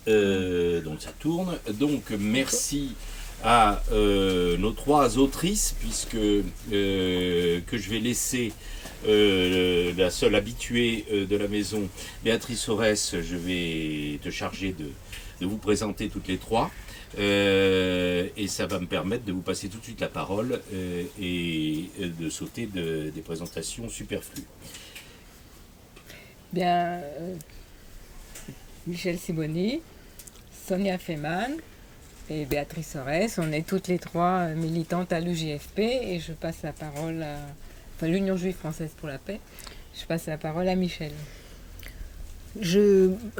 Donc ça tourne. Donc merci à nos trois autrices, puisque que je vais laisser la seule habituée de la maison, Béatrice Aurès, je vais te charger de vous présenter toutes les trois. Et ça va me permettre de vous passer tout de suite la parole et de sauter des présentations superflues. Bien, Michel Sibony, Sonia Feyman et Béatrice Aurès, on est toutes les trois militantes à l'UJFP et je passe la parole à l'Union juive française pour la paix. Je passe la parole à Michel.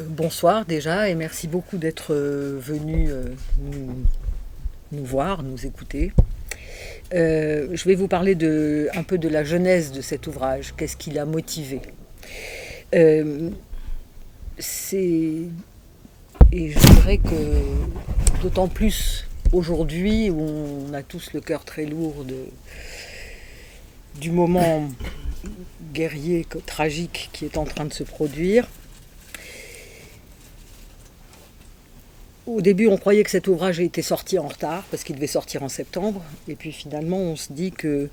Bonsoir déjà et merci beaucoup d'être venu nous voir, nous écouter. Je vais vous parler un peu de la genèse de cet ouvrage, qu'est-ce qui l'a motivé. Et je dirais que d'autant plus aujourd'hui où on a tous le cœur très lourd du moment guerrier, tragique qui est en train de se produire. Au début, on croyait que cet ouvrage était sorti en retard parce qu'il devait sortir en septembre. Et puis finalement, on se dit que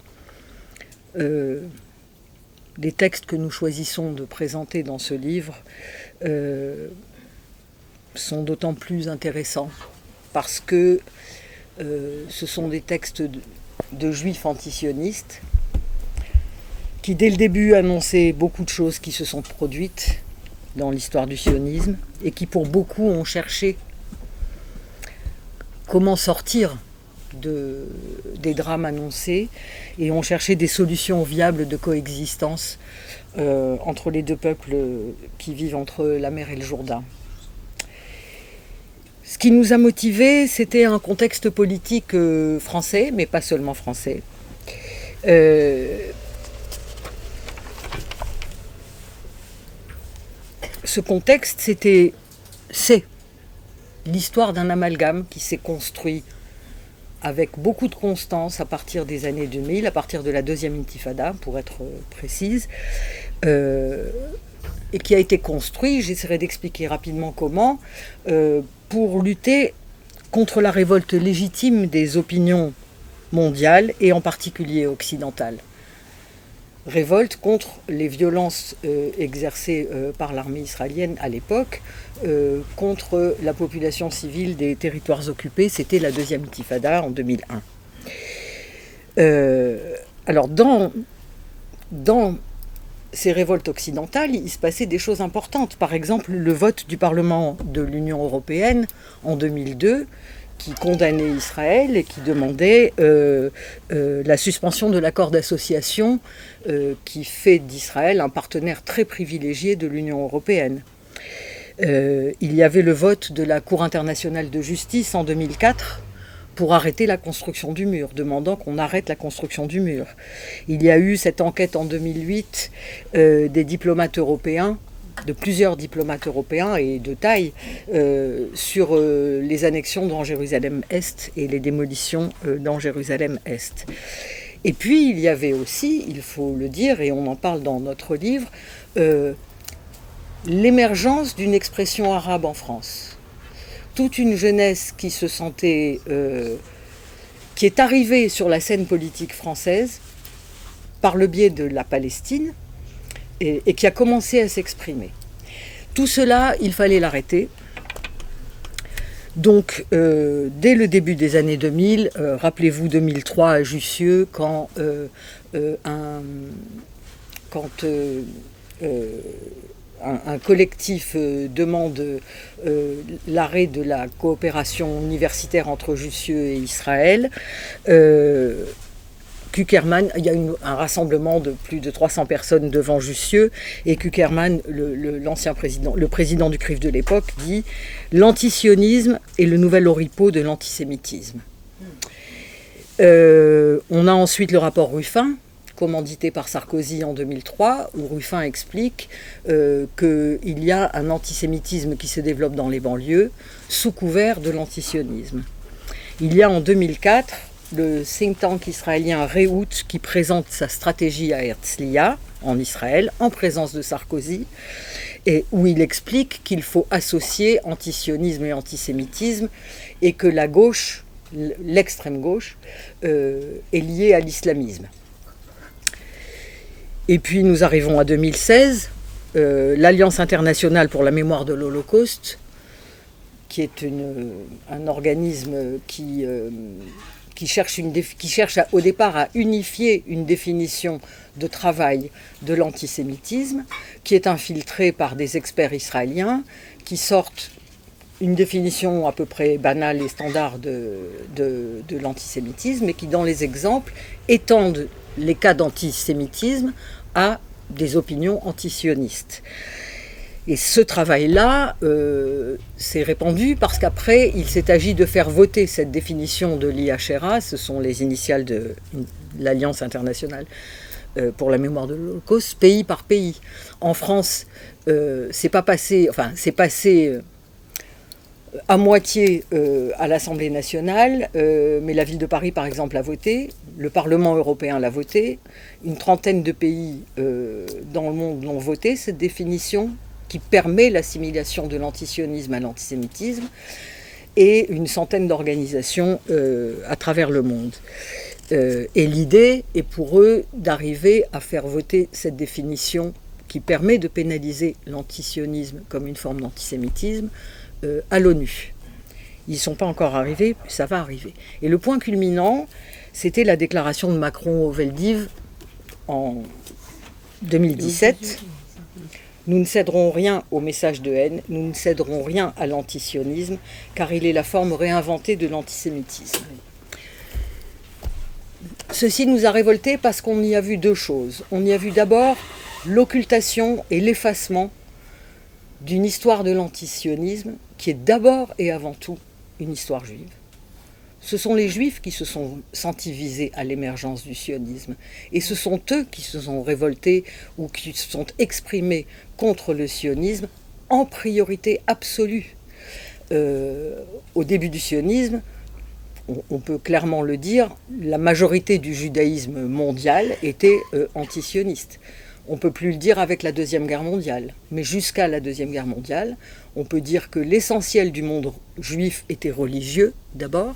les textes que nous choisissons de présenter dans ce livre sont d'autant plus intéressants parce que ce sont des textes de juifs antisionistes qui, dès le début, annonçaient beaucoup de choses qui se sont produites dans l'histoire du sionisme et qui, pour beaucoup, ont cherché comment sortir des drames annoncés et ont cherché des solutions viables de coexistence entre les deux peuples qui vivent entre la mer et le Jourdain. Ce qui nous a motivés, c'était un contexte politique français, mais pas seulement français. Ce contexte, c'est l'histoire d'un amalgame qui s'est construit avec beaucoup de constance à partir des années 2000, à partir de la deuxième intifada, pour être précise, et qui a été construit, j'essaierai d'expliquer rapidement comment, pour lutter contre la révolte légitime des opinions mondiales et en particulier occidentales. Révolte contre les violences exercées par l'armée israélienne à l'époque, contre la population civile des territoires occupés. C'était la deuxième intifada en 2001. Alors dans ces révoltes occidentales, il se passait des choses importantes. Par exemple, le vote du Parlement de l'Union européenne en 2002, qui condamnait Israël et qui demandait la suspension de l'accord d'association qui fait d'Israël un partenaire très privilégié de l'Union européenne. Il y avait le vote de la Cour internationale de justice en 2004 pour arrêter la construction du mur, demandant qu'on arrête la construction du mur. Il y a eu cette enquête en 2008 des diplomates européens, de plusieurs diplomates européens et de taille, sur les annexions dans Jérusalem-Est et les démolitions dans Jérusalem-Est. Et puis il y avait aussi, il faut le dire, et on en parle dans notre livre, l'émergence d'une expression arabe en France. Toute une jeunesse qui se sentait, qui est arrivée sur la scène politique française par le biais de la Palestine et qui a commencé à s'exprimer. Tout cela, il fallait l'arrêter. Donc, dès le début des années 2000, rappelez-vous 2003 à Jussieu, quand un collectif demande l'arrêt de la coopération universitaire entre Jussieu et Israël. Kuckerman, il y a un rassemblement de plus de 300 personnes devant Jussieu, et Kuckerman, l'ancien président, le président du CRIF de l'époque, dit « L'antisionisme est le nouvel oripeau de l'antisémitisme ». On a ensuite le rapport Ruffin, commandité par Sarkozy en 2003, où Ruffin explique qu'il y a un antisémitisme qui se développe dans les banlieues sous couvert de l'antisionisme. Il y a en 2004 le think tank israélien Rehout qui présente sa stratégie à Herzliya, en Israël, en présence de Sarkozy, et où il explique qu'il faut associer antisionisme et antisémitisme et que la gauche, l'extrême gauche, est liée à l'islamisme. Et puis nous arrivons à 2016, l'Alliance internationale pour la mémoire de l'Holocauste, qui est un organisme qui cherche au départ à unifier une définition de travail de l'antisémitisme, qui est infiltrée par des experts israéliens qui sortent une définition à peu près banale et standard de l'antisémitisme et qui, dans les exemples, étendent les cas d'antisémitisme à des opinions antisionistes. Et ce travail-là s'est répandu parce qu'après, il s'est agi de faire voter cette définition de l'IHRA, ce sont les initiales de l'Alliance internationale pour la mémoire de l'Holocauste, pays par pays. En France, c'est passé à moitié à l'Assemblée nationale, mais la ville de Paris, par exemple, a voté, le Parlement européen l'a voté, une trentaine de pays dans le monde l'ont voté, cette définition qui permet l'assimilation de l'antisionisme à l'antisémitisme, et une centaine d'organisations à travers le monde. Et l'idée est pour eux d'arriver à faire voter cette définition qui permet de pénaliser l'antisionisme comme une forme d'antisémitisme à l'ONU. Ils ne sont pas encore arrivés, ça va arriver. Et le point culminant, c'était la déclaration de Macron au Veldiv en 2017. Nous ne céderons rien au message de haine, nous ne céderons rien à l'antisionisme, car il est la forme réinventée de l'antisémitisme. Ceci nous a révoltés parce qu'on y a vu deux choses. On y a vu d'abord l'occultation et l'effacement d'une histoire de l'antisionisme qui est d'abord et avant tout une histoire juive. Ce sont les juifs qui se sont sentis visés à l'émergence du sionisme. Et ce sont eux qui se sont révoltés ou qui se sont exprimés contre le sionisme en priorité absolue. Au début du sionisme, on peut clairement le dire, la majorité du judaïsme mondial était antisioniste. On ne peut plus le dire avec la Deuxième Guerre mondiale. Mais jusqu'à la Deuxième Guerre mondiale, on peut dire que l'essentiel du monde juif était religieux d'abord,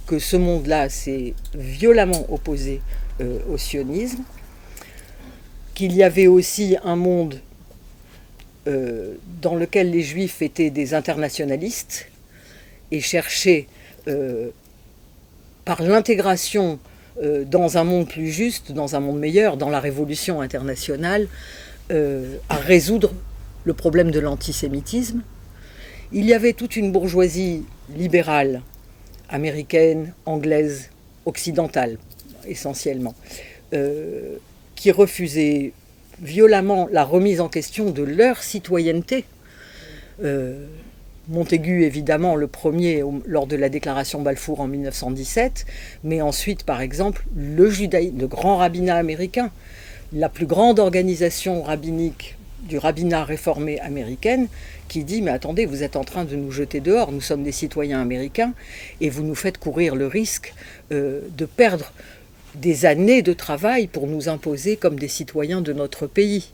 que ce monde-là s'est violemment opposé au sionisme, qu'il y avait aussi un monde dans lequel les juifs étaient des internationalistes et cherchaient par l'intégration dans un monde plus juste, dans un monde meilleur, dans la révolution internationale, à résoudre le problème de l'antisémitisme. Il y avait toute une bourgeoisie libérale, américaine, anglaise, occidentale, essentiellement, qui refusait violemment la remise en question de leur citoyenneté. Montaigu, évidemment, le premier lors de la déclaration Balfour en 1917, mais ensuite, par exemple, le grand rabbinat américain, la plus grande organisation rabbinique du rabbinat réformé américaine, qui dit « Mais attendez, vous êtes en train de nous jeter dehors, nous sommes des citoyens américains, et vous nous faites courir le risque de perdre des années de travail pour nous imposer comme des citoyens de notre pays ».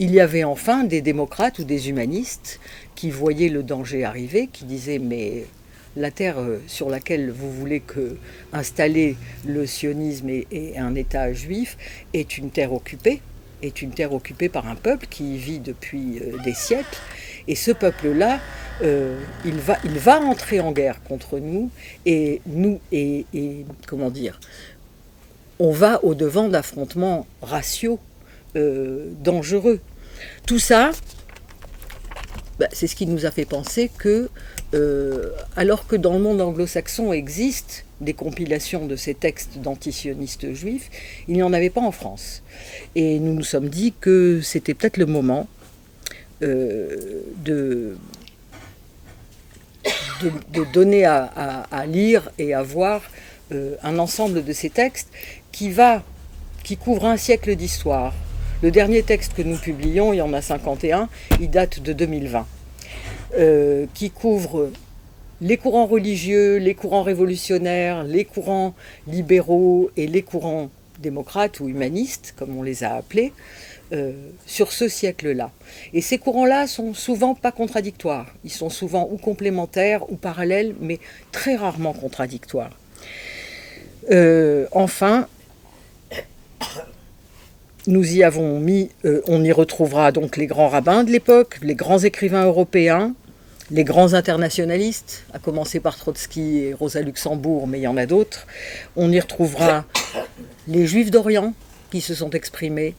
Il y avait enfin des démocrates ou des humanistes qui voyaient le danger arriver, qui disaient « Mais la terre sur laquelle vous voulez installer le sionisme et un État juif est une terre occupée par un peuple qui y vit depuis des siècles. Et ce peuple-là, il va entrer en guerre contre nous on va au-devant d'affrontements raciaux dangereux. Tout ça, c'est ce qui nous a fait penser que, alors que dans le monde anglo-saxon existent des compilations de ces textes d'antisionistes juifs, il n'y en avait pas en France. Et nous nous sommes dit que c'était peut-être le moment de donner à lire et à voir un ensemble de ces textes qui couvre un siècle d'histoire. Le dernier texte que nous publions, il y en a 51, il date de 2020, qui couvre les courants religieux, les courants révolutionnaires, les courants libéraux et les courants démocrates ou humanistes, comme on les a appelés, sur ce siècle-là. Et ces courants-là sont souvent pas contradictoires. Ils sont souvent ou complémentaires ou parallèles, mais très rarement contradictoires. Enfin, nous y avons mis, on y retrouvera donc les grands rabbins de l'époque, les grands écrivains européens, les grands internationalistes, à commencer par Trotsky et Rosa Luxembourg, mais il y en a d'autres. On y retrouvera les Juifs d'Orient qui se sont exprimés,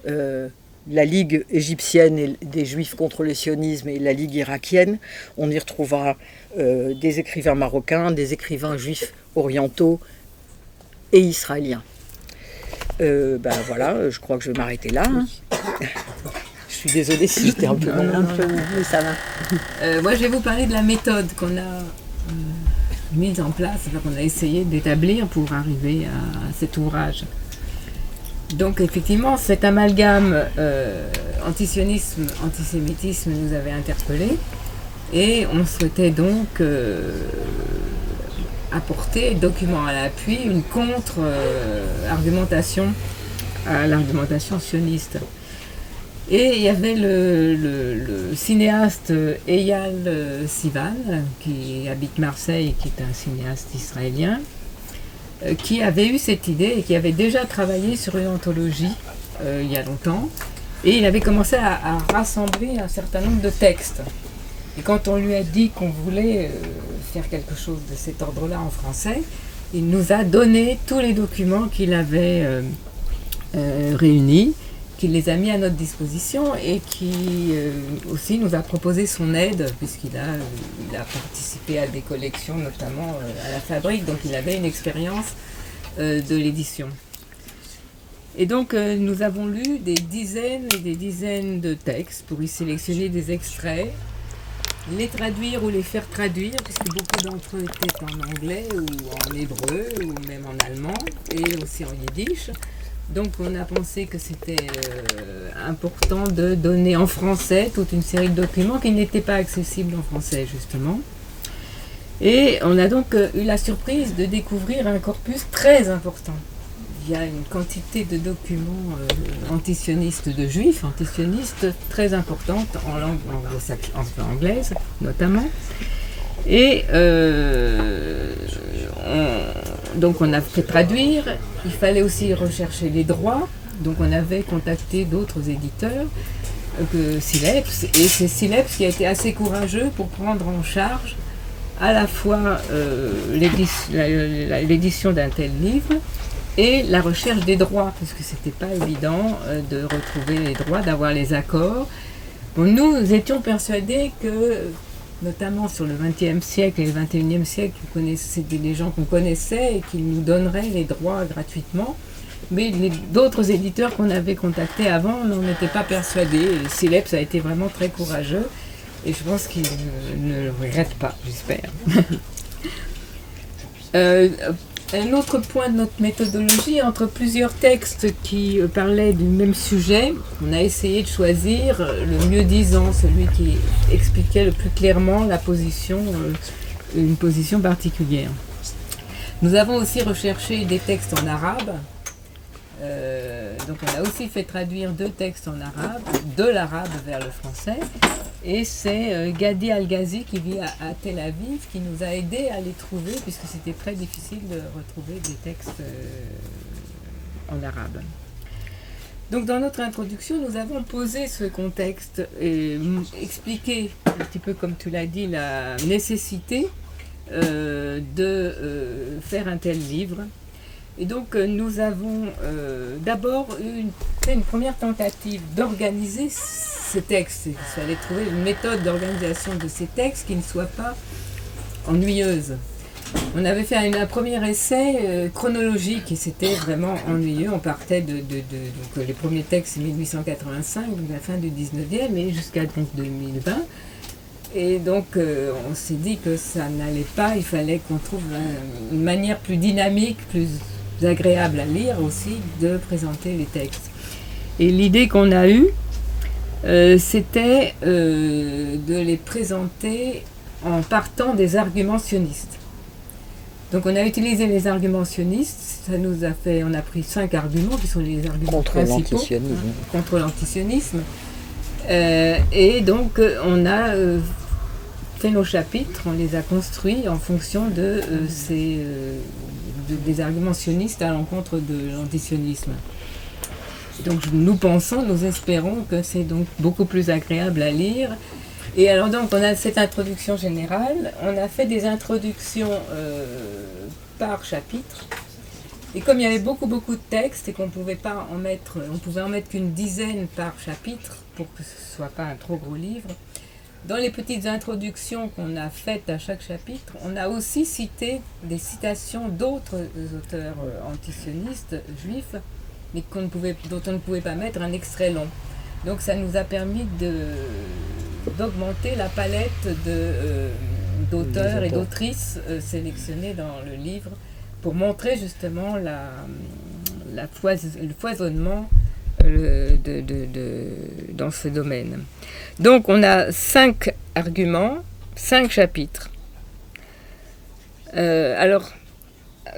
la Ligue égyptienne des Juifs contre le sionisme et la Ligue irakienne. On y retrouvera des écrivains marocains, des écrivains juifs orientaux et israéliens. Voilà, je crois que je vais m'arrêter là. Hein. Je suis désolée si j'étais un peu longue. Mais ça va. Moi, je vais vous parler de la méthode qu'on a mise en place, qu'on a essayé d'établir pour arriver à cet ouvrage. Donc, effectivement, cet amalgame antisionisme, antisémitisme nous avait interpellés et on souhaitait donc apporter, document à l'appui, une contre-argumentation à l'argumentation sioniste. Et il y avait le cinéaste Eyal Sivan, qui habite Marseille et qui est un cinéaste israélien, qui avait eu cette idée et qui avait déjà travaillé sur une anthologie il y a longtemps. Et il avait commencé à rassembler un certain nombre de textes. Et quand on lui a dit qu'on voulait faire quelque chose de cet ordre-là en français, il nous a donné tous les documents qu'il avait réunis, qu'il les a mis à notre disposition et qui aussi nous a proposé son aide, puisqu'il a participé à des collections, notamment à la Fabrique, donc il avait une expérience de l'édition. Et donc nous avons lu des dizaines et des dizaines de textes pour y sélectionner des extraits, les traduire ou les faire traduire, puisque beaucoup d'entre eux étaient en anglais ou en hébreu ou même en allemand et aussi en yiddish. Donc on a pensé que c'était important de donner en français toute une série de documents qui n'étaient pas accessibles en français justement. Et on a donc eu la surprise de découvrir un corpus très important. Il y a une quantité de documents antisionistes de juifs, antisionistes très importante en langue anglaise notamment. Et donc on a fait traduire, il fallait aussi rechercher les droits, donc on avait contacté d'autres éditeurs que Sileps, et c'est Sileps qui a été assez courageux pour prendre en charge à la fois l'édition d'un tel livre et la recherche des droits, parce que c'était pas évident de retrouver les droits, d'avoir les accords. Bon, nous étions persuadés que, notamment sur le XXe siècle et le XXIe siècle, c'était des gens qu'on connaissait et qui nous donneraient les droits gratuitement. Mais d'autres éditeurs qu'on avait contactés avant n'en étaient pas persuadés. Sileps a été vraiment très courageux et je pense qu'il ne le regrette pas, j'espère. Un autre point de notre méthodologie, entre plusieurs textes qui parlaient du même sujet, on a essayé de choisir le mieux disant, celui qui expliquait le plus clairement la position, une position particulière. Nous avons aussi recherché des textes en arabe. Donc on a aussi fait traduire 2 textes en arabe, de l'arabe vers le français. Et c'est Gadi Al-Ghazi qui vit à Tel Aviv qui nous a aidés à les trouver, puisque c'était très difficile de retrouver des textes en arabe. Donc dans notre introduction, nous avons posé ce contexte et expliqué, un petit peu comme tu l'as dit, la nécessité de faire un tel livre. Et donc nous avons d'abord fait une première tentative d'organiser ces textes. Il fallait trouver une méthode d'organisation de ces textes qui ne soit pas ennuyeuse. On avait fait un premier essai chronologique et c'était vraiment ennuyeux. On partait donc les premiers textes c'est 1885, donc la fin du 19e et jusqu'à donc 2020. Et donc on s'est dit que ça n'allait pas, il fallait qu'on trouve une manière plus dynamique, plus agréable à lire aussi, de présenter les textes. Et l'idée qu'on a eue, c'était de les présenter en partant des arguments sionistes. Donc on a utilisé les arguments sionistes, ça nous a fait, on a pris 5 arguments qui sont les arguments Contre principaux l'antisionisme. contre l'antisionisme. Et donc on a fait nos chapitres, on les a construits en fonction de des arguments sionistes à l'encontre de l'antisionisme. Donc nous espérons que c'est donc beaucoup plus agréable à lire. Et alors donc on a cette introduction générale, on a fait des introductions par chapitre. Et comme il y avait beaucoup de textes et qu'on pouvait pas en mettre, on pouvait en mettre qu'une dizaine par chapitre pour que ce soit pas un trop gros livre. Dans les petites introductions qu'on a faites à chaque chapitre, on a aussi cité des citations d'autres auteurs antisionistes juifs, mais dont on ne pouvait pas mettre un extrait long. Donc ça nous a permis d'augmenter la palette d'auteurs et d'autrices sélectionnés dans le livre pour montrer justement le foisonnement dans ce domaine. Donc on a 5 arguments, 5 chapitres. Alors,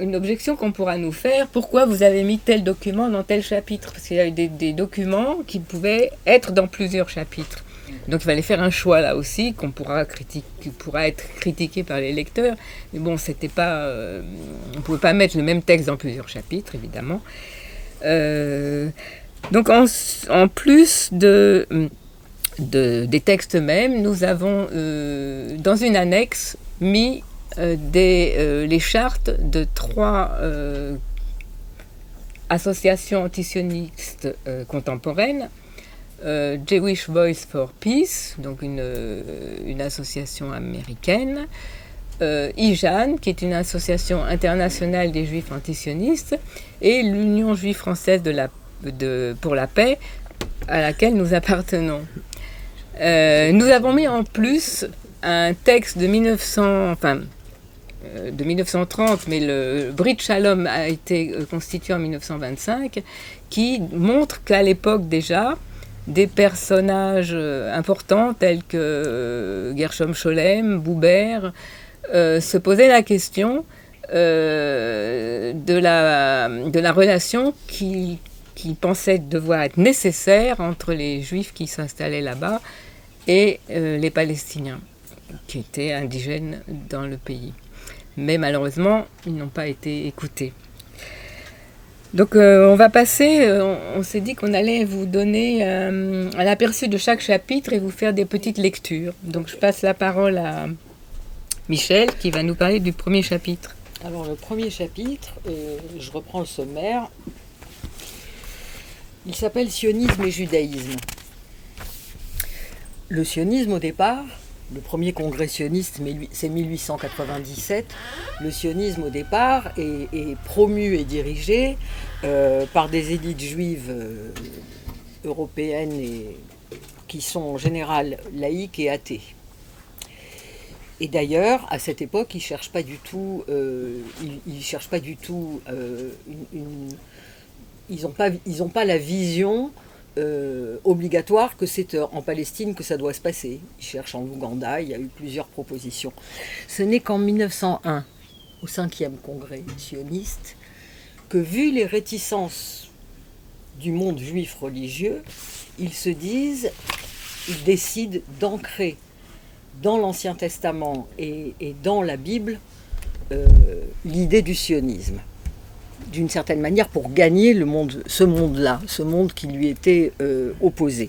une objection qu'on pourra nous faire, pourquoi vous avez mis tel document dans tel chapitre? Parce qu'il y a eu des documents qui pouvaient être dans plusieurs chapitres. Donc il fallait faire un choix là aussi, qui pourra être critiqué par les lecteurs. Mais bon, c'était pas, on ne pouvait pas mettre le même texte dans plusieurs chapitres, évidemment. Donc en plus des textes mêmes, nous avons dans une annexe mis les chartes de 3 associations antisionistes contemporaines. Jewish Voice for Peace, donc une association américaine, IJAN, qui est une association internationale des juifs antisionistes, et l'Union juive française pour la paix, à laquelle nous appartenons. Nous avons mis en plus un texte de 1930, mais le Brit Shalom a été constitué en 1925, qui montre qu'à l'époque déjà, des personnages importants tels que Gershom Scholem, Buber, se posaient la question de la relation qui pensaient devoir être nécessaire entre les Juifs qui s'installaient là-bas et les Palestiniens, qui étaient indigènes dans le pays. Mais malheureusement, ils n'ont pas été écoutés. Donc on va passer, on s'est dit qu'on allait vous donner un aperçu de chaque chapitre et vous faire des petites lectures. Donc je passe la parole à Michel qui va nous parler du premier chapitre. Alors le premier chapitre, je reprends le sommaire, il s'appelle Sionisme et judaïsme. Le sionisme au départ, le premier congrès sioniste, c'est 1897. Le sionisme au départ est promu et dirigé par des élites juives européennes qui sont en général laïques et athées. Et d'ailleurs, à cette époque, ils ne cherchent pas du tout, ils n'ont pas la vision obligatoire que c'est en Palestine que ça doit se passer. Ils cherchent en Ouganda, il y a eu plusieurs propositions. Ce n'est qu'en 1901, au 5e congrès sioniste, que vu les réticences du monde juif religieux, ils décident d'ancrer dans l'Ancien Testament et dans la Bible l'idée du sionisme, d'une certaine manière pour gagner ce monde qui lui était opposé.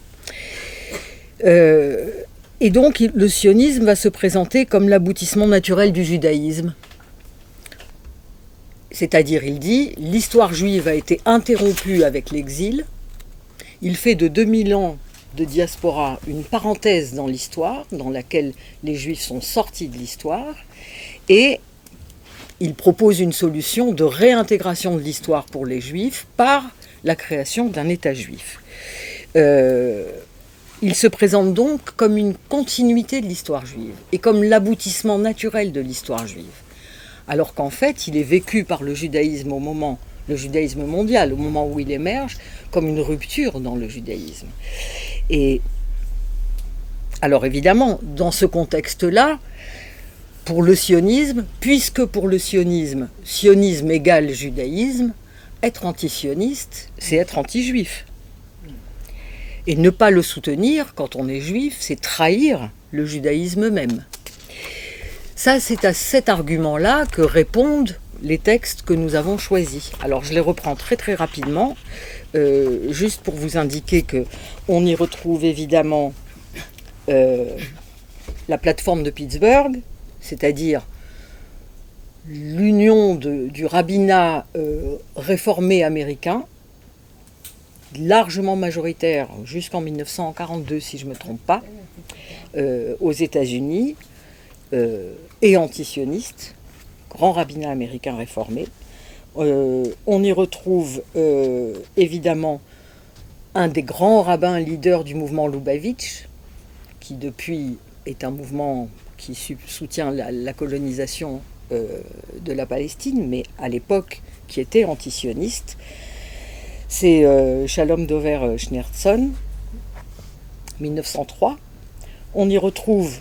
Et donc le sionisme va se présenter comme l'aboutissement naturel du judaïsme. C'est-à-dire, il dit, l'histoire juive a été interrompue avec l'exil, il fait de 2000 ans de diaspora une parenthèse dans l'histoire, dans laquelle les Juifs sont sortis de l'histoire, et il propose une solution de réintégration de l'histoire pour les Juifs par la création d'un État juif. Il se présente donc comme une continuité de l'histoire juive, et comme l'aboutissement naturel de l'histoire juive, alors qu'en fait, il est vécu par le judaïsme mondial, au moment où il émerge, comme une rupture dans le judaïsme. Et alors évidemment, dans ce contexte-là, pour le sionisme, puisque pour le sionisme, sionisme égale judaïsme, être antisioniste, c'est être anti-juif. Et ne pas le soutenir quand on est juif, c'est trahir le judaïsme même. Ça, c'est à cet argument-là que répondent les textes que nous avons choisis. Alors je les reprends très très rapidement, juste pour vous indiquer qu'on y retrouve évidemment la plateforme de Pittsburgh, c'est-à-dire l'union du rabbinat réformé américain, largement majoritaire jusqu'en 1942, si je ne me trompe pas, aux États-Unis, et antisioniste, grand rabbinat américain réformé. On y retrouve évidemment un des grands rabbins leaders du mouvement Lubavitch, qui depuis est un mouvement qui soutient la colonisation de la Palestine, mais à l'époque qui était antisioniste. C'est Shalom Dover Schneerson, 1903. On y retrouve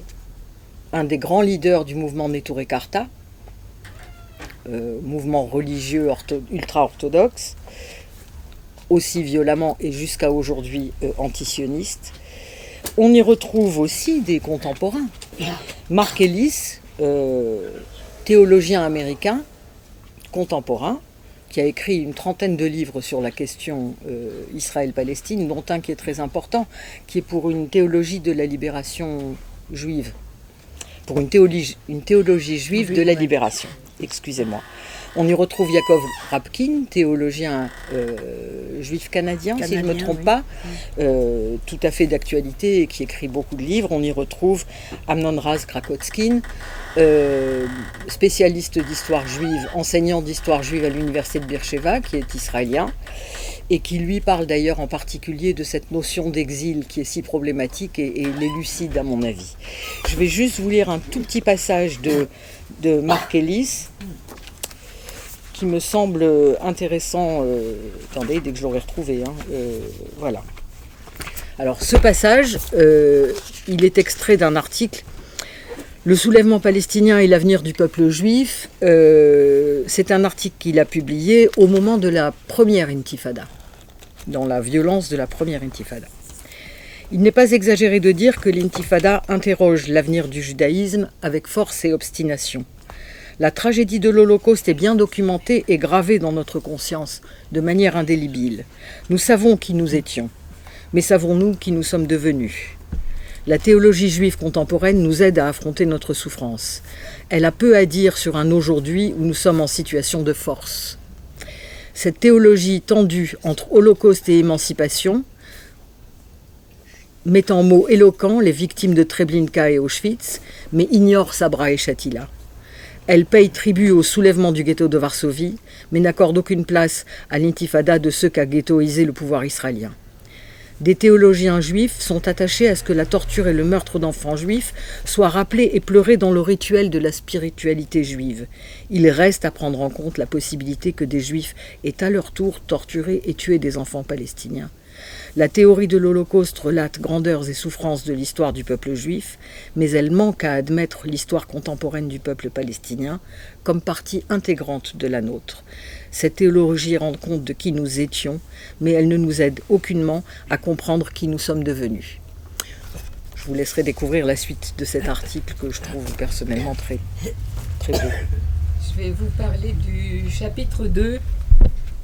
un des grands leaders du mouvement Neturei Karta, mouvement religieux ultra-orthodoxe, aussi violemment et jusqu'à aujourd'hui antisioniste. On y retrouve aussi des contemporains. Mark Ellis, théologien américain, contemporain, qui a écrit une trentaine de livres sur la question Israël-Palestine, dont un qui est très important, qui est pour une théologie de la libération juive. Pour une théologie juive de la libération. Excusez-moi. On y retrouve Yaakov Rapkin, théologien juif canadien, si je ne me trompe pas, tout à fait d'actualité et qui écrit beaucoup de livres. On y retrouve Amnon Raz Krakotskin, spécialiste d'histoire juive, enseignant d'histoire juive à l'université de Beersheva, qui est israélien, et qui lui parle d'ailleurs en particulier de cette notion d'exil qui est si problématique et l'élucide à mon avis. Je vais juste vous lire un tout petit passage de Mark Ellis, qui me semble intéressant. Attendez, dès que je l'aurai retrouvé. Voilà. Alors, ce passage, il est extrait d'un article « Le soulèvement palestinien et l'avenir du peuple juif ». C'est un article qu'il a publié au moment de la première intifada, dans la violence de la première intifada. Il n'est pas exagéré de dire que l'intifada interroge l'avenir du judaïsme avec force et obstination. La tragédie de l'Holocauste est bien documentée et gravée dans notre conscience de manière indélébile. Nous savons qui nous étions, mais savons-nous qui nous sommes devenus ? La théologie juive contemporaine nous aide à affronter notre souffrance. Elle a peu à dire sur un aujourd'hui où nous sommes en situation de force. Cette théologie tendue entre Holocauste et émancipation met en mots éloquents les victimes de Treblinka et Auschwitz, mais ignore Sabra et Shatila. Elle paye tribut au soulèvement du ghetto de Varsovie, mais n'accorde aucune place à l'intifada de ceux qu'a ghettoisé le pouvoir israélien. Des théologiens juifs sont attachés à ce que la torture et le meurtre d'enfants juifs soient rappelés et pleurés dans le rituel de la spiritualité juive. Il reste à prendre en compte la possibilité que des juifs aient à leur tour torturé et tué des enfants palestiniens. La théorie de l'Holocauste relate grandeurs et souffrances de l'histoire du peuple juif, mais elle manque à admettre l'histoire contemporaine du peuple palestinien comme partie intégrante de la nôtre. Cette théologie rend compte de qui nous étions, mais elle ne nous aide aucunement à comprendre qui nous sommes devenus. Je vous laisserai découvrir la suite de cet article que je trouve personnellement très, très beau. Je vais vous parler du chapitre 2,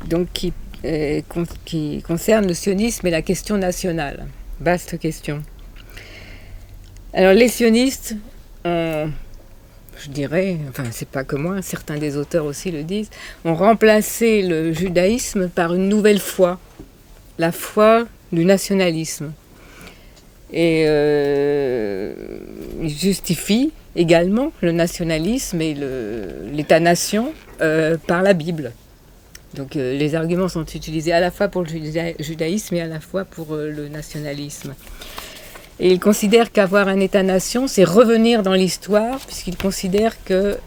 donc qui concerne le sionisme et la question nationale. Vaste question. Alors les sionistes, je dirais, enfin c'est pas que moi, certains des auteurs aussi le disent, ont remplacé le judaïsme par une nouvelle foi, la foi du nationalisme. Et ils justifient également le nationalisme et l'État-nation par la Bible. Donc les arguments sont utilisés à la fois pour le judaïsme et à la fois pour le nationalisme. Et ils considèrent qu'avoir un État-nation, c'est revenir dans l'histoire, puisqu'ils considèrent qu'ils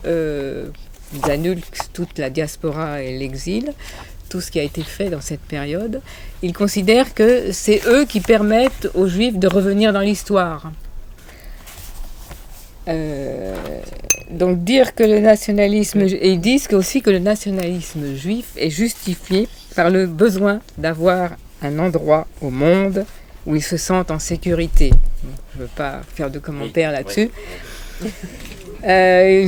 annulent toute la diaspora et l'exil, tout ce qui a été fait dans cette période. Ils considèrent que c'est eux qui permettent aux Juifs de revenir dans l'histoire. Donc dire que le nationalisme, et ils disent aussi que le nationalisme juif est justifié par le besoin d'avoir un endroit au monde où ils se sentent en sécurité. Je ne veux pas faire de commentaires là-dessus. Et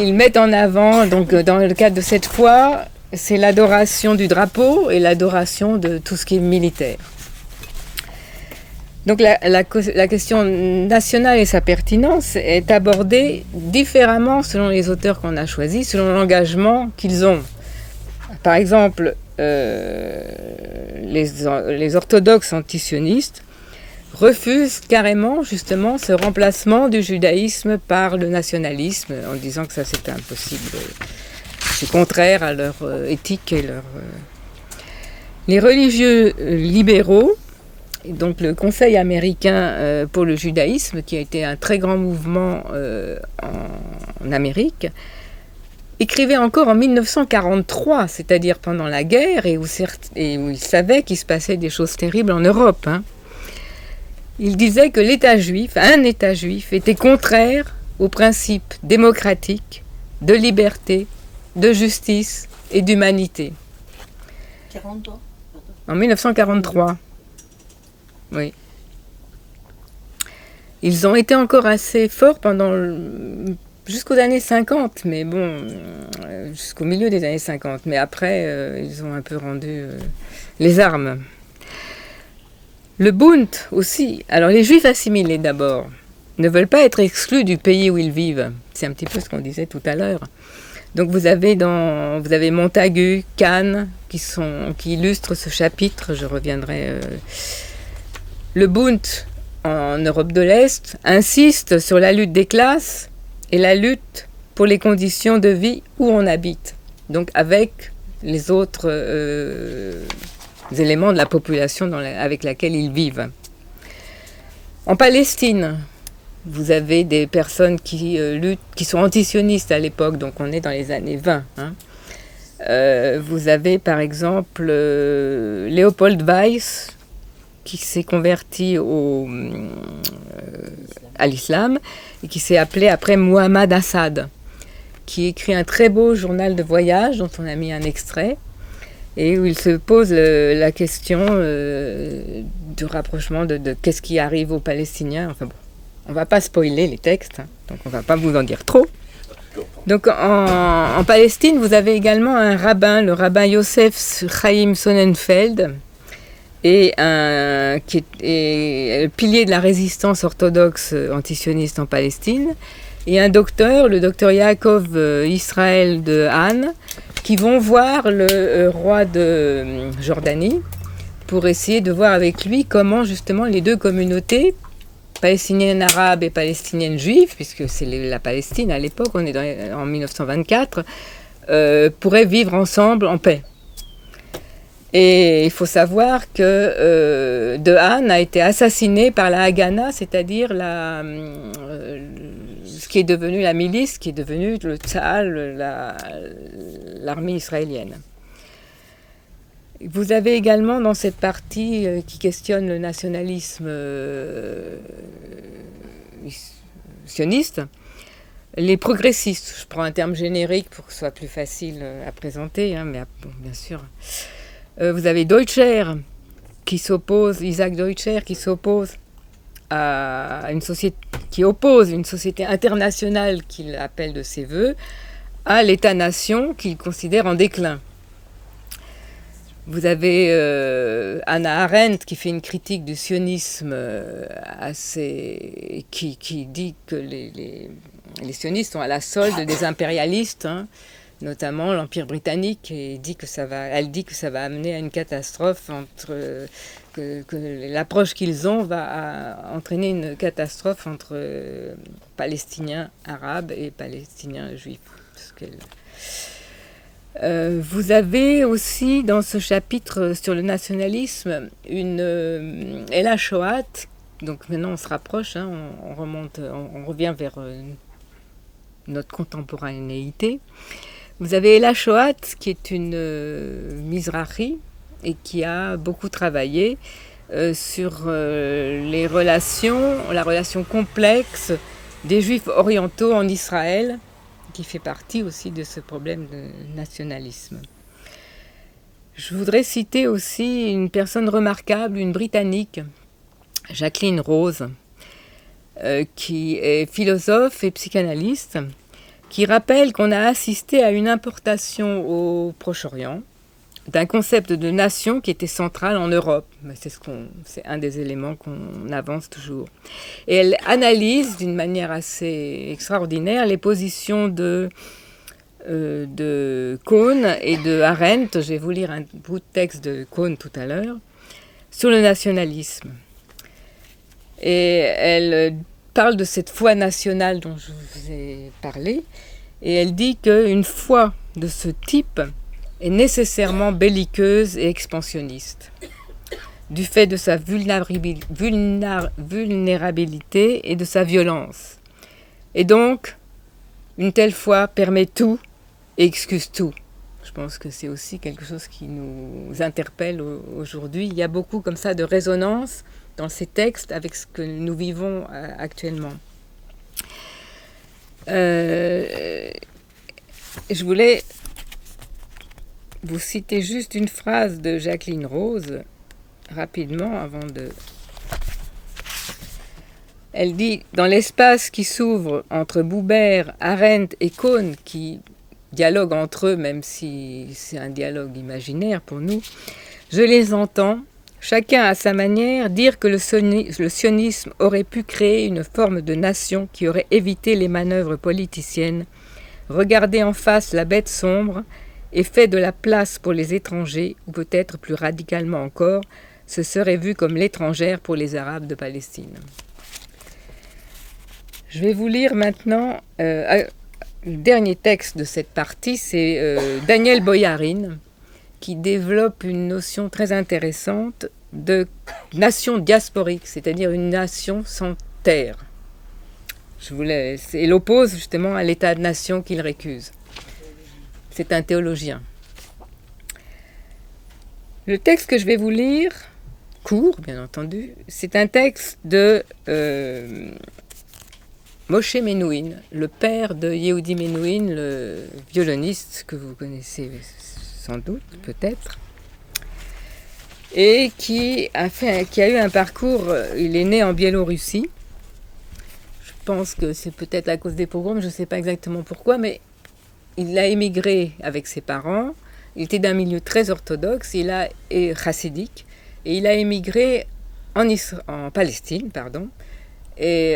ils mettent en avant, donc dans le cadre de cette foi, c'est l'adoration du drapeau et l'adoration de tout ce qui est militaire. Donc la question nationale et sa pertinence est abordée différemment selon les auteurs qu'on a choisis, selon l'engagement qu'ils ont. Par exemple, les orthodoxes antisionistes refusent carrément justement ce remplacement du judaïsme par le nationalisme en disant que ça c'est impossible, c'est contraire à leur éthique et leur... Les religieux libéraux, donc le Conseil américain pour le judaïsme, qui a été un très grand mouvement en Amérique, écrivait encore en 1943, c'est-à-dire pendant la guerre, et où il savait qu'il se passait des choses terribles en Europe. Il disait que un État juif, était contraire aux principes démocratiques, de liberté, de justice et d'humanité. 43 En 1943. Oui. Ils ont été encore assez forts jusqu'aux années 50, mais bon, jusqu'au milieu des années 50. Mais après, ils ont un peu rendu les armes. Le Bund aussi. Alors les Juifs assimilés d'abord ne veulent pas être exclus du pays où ils vivent. C'est un petit peu ce qu'on disait tout à l'heure. Donc vous avez Montagu, Kahn, qui illustrent ce chapitre. Je reviendrai. Le Bund, en Europe de l'Est, insiste sur la lutte des classes et la lutte pour les conditions de vie où on habite. Donc avec les autres éléments de la population avec laquelle ils vivent. En Palestine, vous avez des personnes qui sont antisionistes à l'époque, donc on est dans les années 20. Vous avez par exemple Léopold Weiss, qui s'est converti à l'islam et qui s'est appelé après Mohammad Assad, qui écrit un très beau journal de voyage dont on a mis un extrait et où il se pose la question du rapprochement de qu'est-ce qui arrive aux Palestiniens. Enfin bon, on ne va pas spoiler les textes, donc on ne va pas vous en dire trop. Donc en Palestine, vous avez également un rabbin, le rabbin Yosef Chaim Sonnenfeld, qui est le pilier de la résistance orthodoxe antisioniste en Palestine, et un docteur, le docteur Yaakov Israël de Han, qui vont voir le roi de Jordanie pour essayer de voir avec lui comment justement les deux communautés, palestinienne arabe et palestinienne juive, puisque c'est la Palestine à l'époque, on est en 1924, pourraient vivre ensemble en paix. Et il faut savoir que De Haan a été assassiné par la Haganah, c'est-à-dire ce qui est devenu la milice, qui est devenu le Tzahal, l'armée israélienne. Vous avez également dans cette partie qui questionne le nationalisme sioniste, les progressistes. Je prends un terme générique pour que ce soit plus facile à présenter, mais bon, bien sûr. Vous avez Deutscher, Isaac Deutscher, qui s'oppose à une société, qui oppose une société internationale qu'il appelle de ses voeux à l'État-nation qu'il considère en déclin. Vous avez Hannah Arendt qui fait une critique du sionisme qui dit que les sionistes sont à la solde des impérialistes, notamment l'Empire britannique, et elle dit que ça va amener à une catastrophe, que l'approche qu'ils ont va entraîner une catastrophe entre Palestiniens arabes et Palestiniens juifs. Vous avez aussi dans ce chapitre sur le nationalisme une Ella Shohat, donc maintenant on se rapproche, on revient vers notre contemporanéité. Vous avez Ella Shohat qui est une Mizrahi et qui a beaucoup travaillé sur la relation complexe des Juifs orientaux en Israël qui fait partie aussi de ce problème de nationalisme. Je voudrais citer aussi une personne remarquable, une Britannique, Jacqueline Rose, qui est philosophe et psychanalyste, qui rappelle qu'on a assisté à une importation au Proche-Orient d'un concept de nation qui était central en Europe. C'est un des éléments qu'on avance toujours. Et elle analyse d'une manière assez extraordinaire les positions de Kohn et de Arendt. Je vais vous lire un bout de texte de Kohn tout à l'heure, sur le nationalisme. Et elle parle de cette foi nationale dont je vous ai parlé, et elle dit qu'une foi de ce type est nécessairement belliqueuse et expansionniste, du fait de sa vulnérabilité et de sa violence. Et donc, une telle foi permet tout et excuse tout. Je pense que c'est aussi quelque chose qui nous interpelle aujourd'hui. Il y a beaucoup comme ça de résonance dans ces textes avec ce que nous vivons actuellement. Je voulais vous citer juste une phrase de Jacqueline Rose, rapidement, avant de... Elle dit « Dans l'espace qui s'ouvre entre Buber, Arendt et Kohn, qui dialoguent entre eux, même si c'est un dialogue imaginaire pour nous, je les entends, chacun à sa manière, dire que le sionisme aurait pu créer une forme de nation qui aurait évité les manœuvres politiciennes, regardé en face la bête sombre et fait de la place pour les étrangers, ou peut-être plus radicalement encore, se serait vue comme l'étrangère pour les Arabes de Palestine. » Je vais vous lire maintenant le dernier texte de cette partie, c'est Daniel Boyarin, qui développe une notion très intéressante de nation diasporique, c'est-à-dire une nation sans terre. Et l'oppose justement à l'état de nation qu'il récuse. C'est un théologien. Le texte que je vais vous lire, court bien entendu, c'est un texte de Moshe Menouin, le père de Yehudi Menouin, le violoniste que vous connaissez sans doute, peut-être, et qui a eu un parcours, il est né en Biélorussie. Je pense que c'est peut-être à cause des pogroms, je ne sais pas exactement pourquoi, mais il a émigré avec ses parents. Il était d'un milieu très orthodoxe, et chassidique, et il a émigré en Palestine, et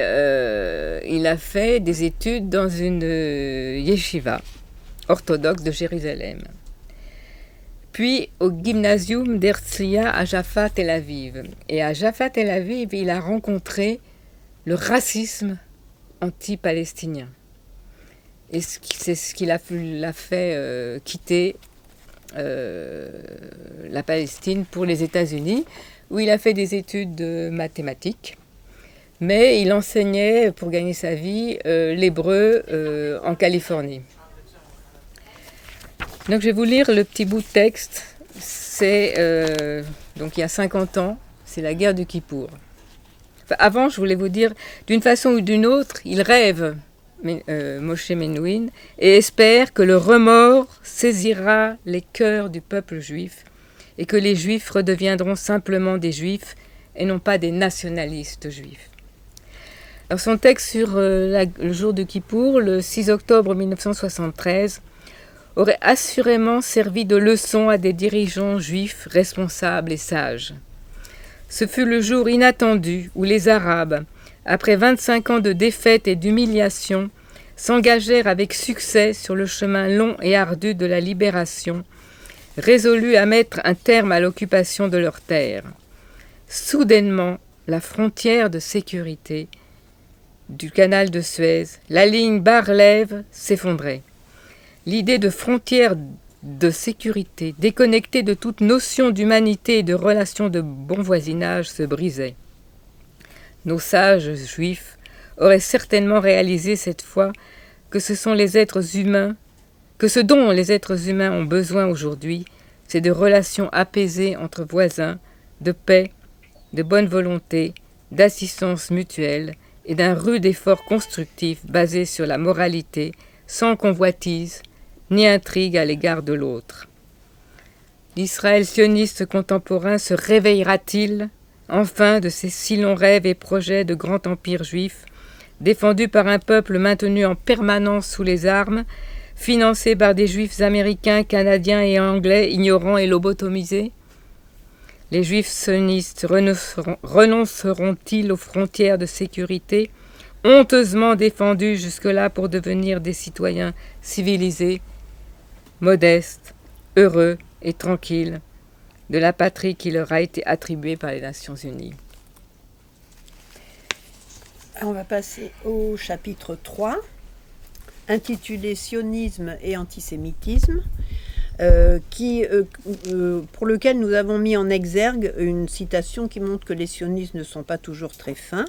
il a fait des études dans une yeshiva orthodoxe de Jérusalem. Puis au gymnasium d'Herzliya à Jaffa, Tel Aviv. Et à Jaffa, Tel Aviv, il a rencontré le racisme anti-palestinien. Et c'est ce qui l'a fait quitter la Palestine pour les États-Unis, où il a fait des études de mathématiques. Mais il enseignait, pour gagner sa vie, l'hébreu en Californie. Donc je vais vous lire le petit bout de texte. C'est donc il y a 50 ans, c'est la guerre du Kippour. Enfin, avant, je voulais vous dire, d'une façon ou d'une autre, il rêve, Moshe Menouin, et espère que le remords saisira les cœurs du peuple juif et que les juifs redeviendront simplement des juifs et non pas des nationalistes juifs. Alors son texte sur le jour de Kippour, le 6 octobre 1973, aurait assurément servi de leçon à des dirigeants juifs responsables et sages. Ce fut le jour inattendu où les Arabes, après 25 ans de défaite et d'humiliation, s'engagèrent avec succès sur le chemin long et ardu de la libération, résolus à mettre un terme à l'occupation de leurs terres. Soudainement, la frontière de sécurité du canal de Suez, la ligne Bar-Lev, s'effondrait. L'idée de frontière de sécurité, déconnectée de toute notion d'humanité et de relations de bon voisinage, se brisait. Nos sages juifs auraient certainement réalisé cette fois que ce dont les êtres humains ont besoin aujourd'hui, c'est de relations apaisées entre voisins, de paix, de bonne volonté, d'assistance mutuelle et d'un rude effort constructif basé sur la moralité, sans convoitise, ni intrigue à l'égard de l'autre. L'Israël sioniste contemporain se réveillera-t-il enfin de ces si longs rêves et projets de grand empire juif, défendu par un peuple maintenu en permanence sous les armes, financé par des juifs américains, canadiens et anglais ignorants et lobotomisés? Les juifs sionistes renonceront-ils aux frontières de sécurité, honteusement défendus jusque-là pour devenir des citoyens civilisés, modestes, heureux et tranquilles, de la patrie qui leur a été attribuée par les Nations Unies? On va passer au chapitre 3, intitulé Sionisme et antisémitisme, pour lequel nous avons mis en exergue une citation qui montre que les sionistes ne sont pas toujours très fins.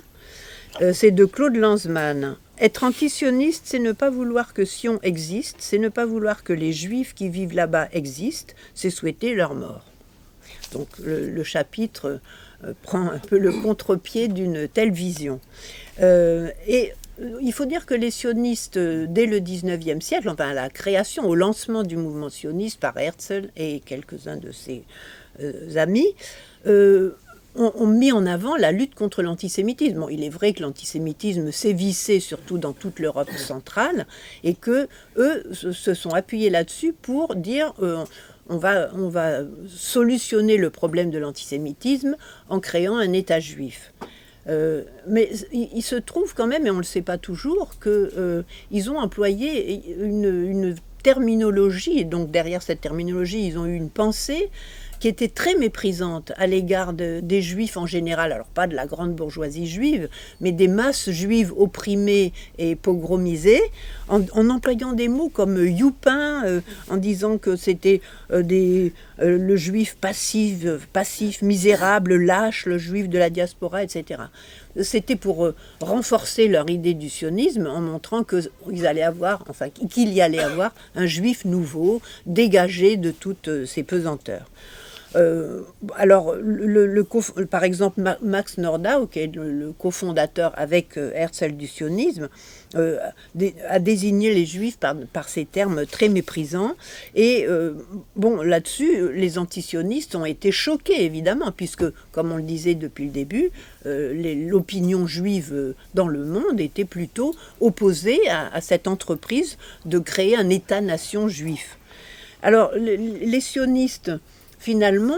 C'est de Claude Lanzmann. Être antisioniste, c'est ne pas vouloir que Sion existe, c'est ne pas vouloir que les Juifs qui vivent là-bas existent, c'est souhaiter leur mort. Donc le chapitre prend un peu le contre-pied d'une telle vision. Il faut dire que les sionistes, dès le 19e siècle, enfin à la création, au lancement du mouvement sioniste par Herzl et quelques-uns de ses amis, ont mis en avant la lutte contre l'antisémitisme. Bon, il est vrai que l'antisémitisme sévissait surtout dans toute l'Europe centrale et que eux se sont appuyés là-dessus pour dire on va solutionner le problème de l'antisémitisme en créant un État juif. Mais il se trouve quand même, et on ne le sait pas toujours, qu'ils ont employé une terminologie, et donc derrière cette terminologie, ils ont eu une pensée qui était très méprisante à l'égard des juifs en général, alors pas de la grande bourgeoisie juive, mais des masses juives opprimées et pogromisées, en employant des mots comme youpin, en disant que c'était le juif passif, misérable, lâche, le juif de la diaspora, etc. C'était pour renforcer leur idée du sionisme en montrant qu'il y allait avoir un juif nouveau, dégagé de toutes ces pesanteurs. Alors, par exemple, Max Nordau, qui est le cofondateur avec Herzl du sionisme, a désigné les juifs par ces termes très méprisants. Et là-dessus, les antisionistes ont été choqués, évidemment, puisque, comme on le disait depuis le début, l'opinion juive dans le monde était plutôt opposée à cette entreprise de créer un État-nation juif. Alors, les sionistes, finalement,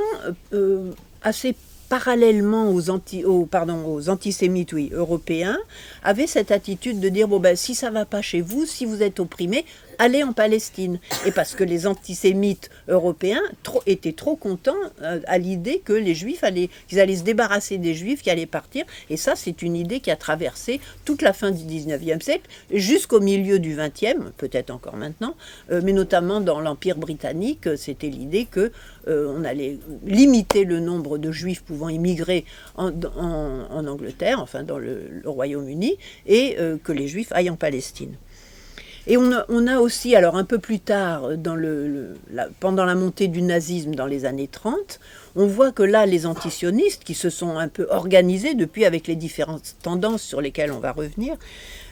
assez parallèlement aux antisémites européens, avaient cette attitude de dire si ça ne va pas chez vous, si vous êtes opprimés, allez en Palestine. Et parce que les antisémites européens étaient trop contents à l'idée que les Juifs qu'ils allaient se débarrasser des Juifs qui allaient partir. Et ça, c'est une idée qui a traversé toute la fin du 19e siècle jusqu'au milieu du 20e, peut-être encore maintenant, mais notamment dans l'Empire britannique, c'était l'idée que on allait limiter le nombre de Juifs pouvant immigrer en Angleterre, enfin dans le Royaume-Uni, et que les Juifs aillent en Palestine. Et on a aussi, alors un peu plus tard, pendant la montée du nazisme dans les années 30, on voit que là, les antisionistes, qui se sont un peu organisés depuis avec les différentes tendances sur lesquelles on va revenir,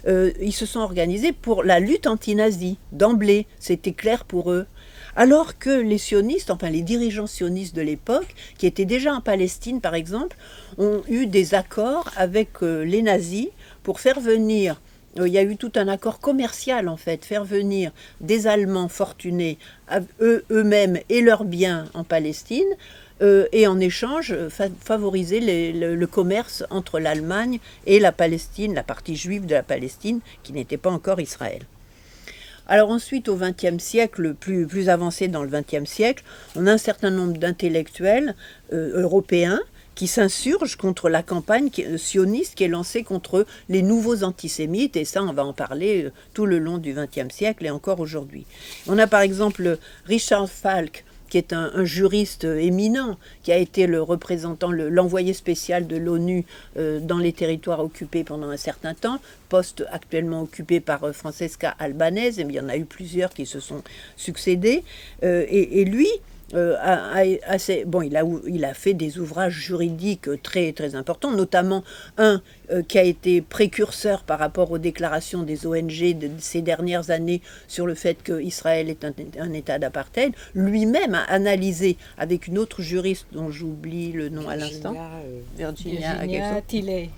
ils se sont organisés pour la lutte anti-nazie, d'emblée, c'était clair pour eux. Alors que les sionistes, enfin les dirigeants sionistes de l'époque, qui étaient déjà en Palestine par exemple, ont eu des accords avec les nazis pour faire venir... Il y a eu tout un accord commercial, en fait, faire venir des Allemands fortunés, eux-mêmes et leurs biens en Palestine, et en échange, favoriser le commerce entre l'Allemagne et la Palestine, la partie juive de la Palestine, qui n'était pas encore Israël. Alors ensuite, au XXe siècle, plus avancé dans le XXe siècle, on a un certain nombre d'intellectuels européens qui s'insurgent contre la campagne sioniste qui est lancée contre les nouveaux antisémites, et ça on va en parler tout le long du XXe siècle et encore aujourd'hui. On a par exemple Richard Falk, qui est un juriste éminent, qui a été le représentant, l'envoyé spécial de l'ONU dans les territoires occupés pendant un certain temps, poste actuellement occupé par Francesca Albanese, et il y en a eu plusieurs qui se sont succédés, et lui il a fait des ouvrages juridiques très, très importants, notamment un qui a été précurseur par rapport aux déclarations des ONG de ces dernières années sur le fait qu'Israël est un État d'apartheid. Lui-même a analysé, avec une autre juriste dont j'oublie le nom à l'instant, Virginia Tilley,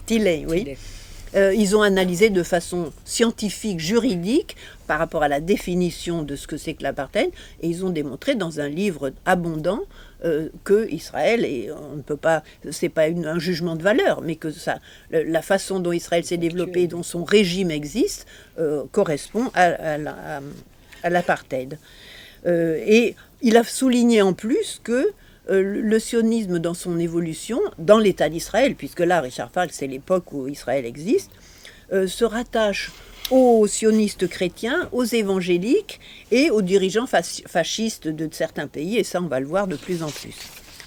oui. Tilley. Ils ont analysé de façon scientifique, juridique, par rapport à la définition de ce que c'est que l'apartheid, et ils ont démontré dans un livre abondant que Israël, et on ne peut pas, c'est pas un jugement de valeur, mais que la façon dont Israël s'est développé, dont son régime existe, correspond à l'apartheid. Et il a souligné en plus que le sionisme dans son évolution, dans l'État d'Israël, puisque là, Richard Falk, c'est l'époque où Israël existe, se rattache aux sionistes chrétiens, aux évangéliques et aux dirigeants fascistes de certains pays, et ça, on va le voir de plus en plus.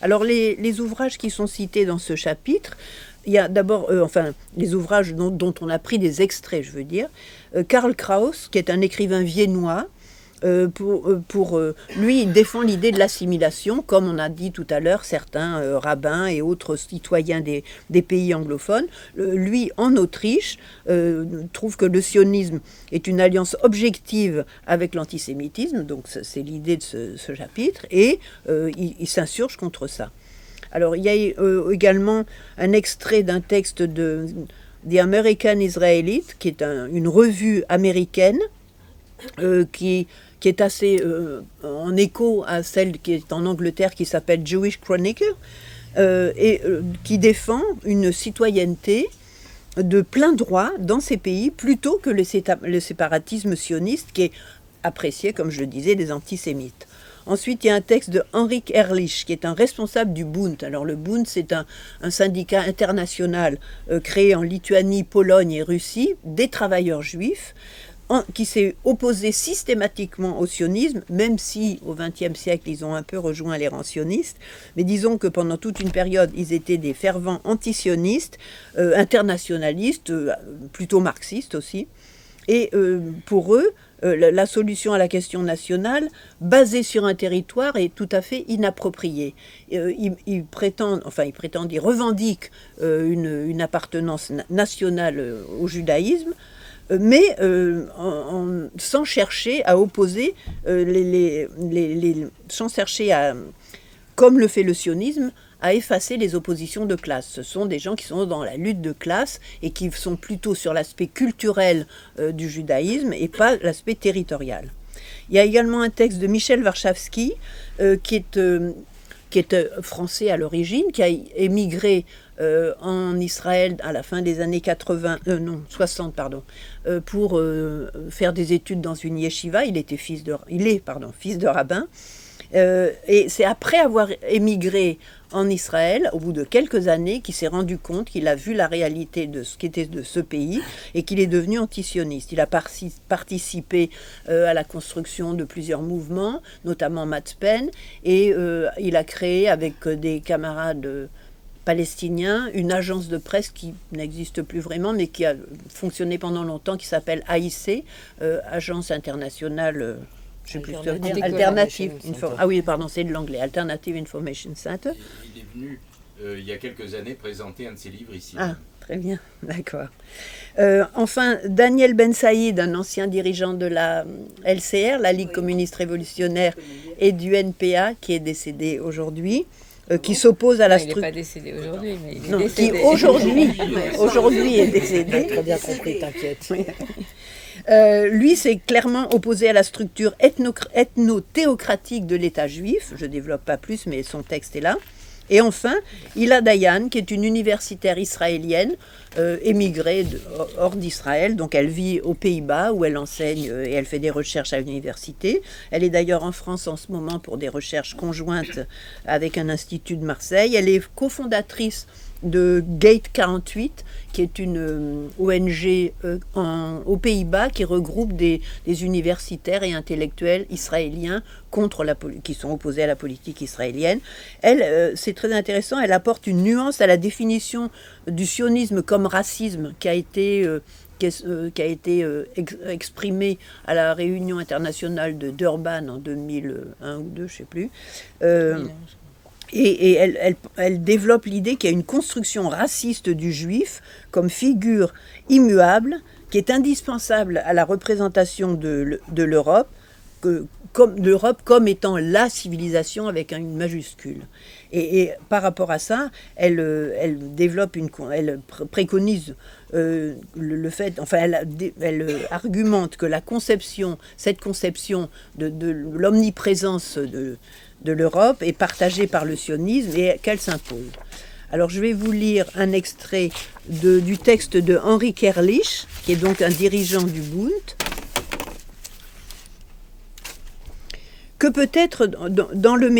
Alors, les ouvrages qui sont cités dans ce chapitre, il y a d'abord, les ouvrages dont on a pris des extraits, je veux dire, Karl Kraus, qui est un écrivain viennois, lui, il défend l'idée de l'assimilation, comme on a dit tout à l'heure, certains rabbins et autres citoyens des pays anglophones. Lui, en Autriche, trouve que le sionisme est une alliance objective avec l'antisémitisme, donc c'est l'idée de ce chapitre, et il s'insurge contre ça. Alors, il y a également un extrait d'un texte de The American Israelite, qui est une revue américaine, qui est assez en écho à celle qui est en Angleterre, qui s'appelle Jewish Chronicle, qui défend une citoyenneté de plein droit dans ces pays, plutôt que le séparatisme sioniste, qui est apprécié, comme je le disais, des antisémites. Ensuite, il y a un texte de Henrik Ehrlich, qui est un responsable du Bund. Alors, le Bund, c'est un syndicat international créé en Lituanie, Pologne et Russie, des travailleurs juifs, qui s'est opposé systématiquement au sionisme, même si au XXe siècle ils ont un peu rejoint les rangs sionistes, mais disons que pendant toute une période ils étaient des fervents antisionistes, internationalistes, plutôt marxistes aussi, et pour eux la solution à la question nationale basée sur un territoire est tout à fait inappropriée. Ils revendiquent une appartenance nationale au judaïsme, mais sans chercher à opposer, sans chercher à, comme le fait le sionisme, à effacer les oppositions de classe. Ce sont des gens qui sont dans la lutte de classe et qui sont plutôt sur l'aspect culturel du judaïsme et pas l'aspect territorial. Il y a également un texte de Michel Warschawski, qui est français à l'origine, qui a émigré en Israël à la fin des années 60, pour faire des études dans une yeshiva. Il est fils de rabbin. Et c'est après avoir émigré en Israël, au bout de quelques années, qu'il s'est rendu compte qu'il a vu la réalité de ce qu'était de ce pays et qu'il est devenu antisioniste. Il a participé à la construction de plusieurs mouvements, notamment Matzpen, et il a créé avec des camarades palestinien, une agence de presse qui n'existe plus vraiment, mais qui a fonctionné pendant longtemps, qui s'appelle AIC, Agence internationale, je sais plus ce que ça veut dire, Alternative c'est de l'anglais, Alternative Information Center. Il est venu il y a quelques années présenter un de ses livres ici. Ah, très bien, d'accord. Enfin, Daniel Ben Saïd, un ancien dirigeant de la LCR, la Ligue communiste révolutionnaire, et du NPA, qui est décédé aujourd'hui, qui s'oppose à la structure. Il n'est pas décédé aujourd'hui, mais il est décédé. Qui aujourd'hui est décédé. Très bien compris, t'inquiète. Lui s'est clairement opposé à la structure ethno-théocratique de l'État juif. Je ne développe pas plus, mais son texte est là. Et enfin, Hila Dayan, qui est une universitaire israélienne, émigrée hors d'Israël. Donc elle vit aux Pays-Bas, où elle enseigne et elle fait des recherches à l'université. Elle est d'ailleurs en France en ce moment pour des recherches conjointes avec un institut de Marseille. Elle est cofondatrice de Gate 48, qui est une ONG aux Pays-Bas qui regroupe des universitaires et intellectuels israéliens qui sont opposés à la politique israélienne. Elle, c'est très intéressant, elle apporte une nuance à la définition du sionisme comme racisme qui a été exprimé à la réunion internationale de Durban en 2001 ou 2002, je ne sais plus. Et elle développe l'idée qu'il y a une construction raciste du juif comme figure immuable qui est indispensable à la représentation de l'Europe, comme étant la civilisation avec une majuscule. Et par rapport à ça, elle préconise le fait, enfin, elle argumente que cette conception de l'omniprésence de l'Europe est partagée par le sionisme et qu'elle s'impose. Alors je vais vous lire un extrait du texte de Henry Kerlich, qui est donc un dirigeant du Bund. Que peut être dans le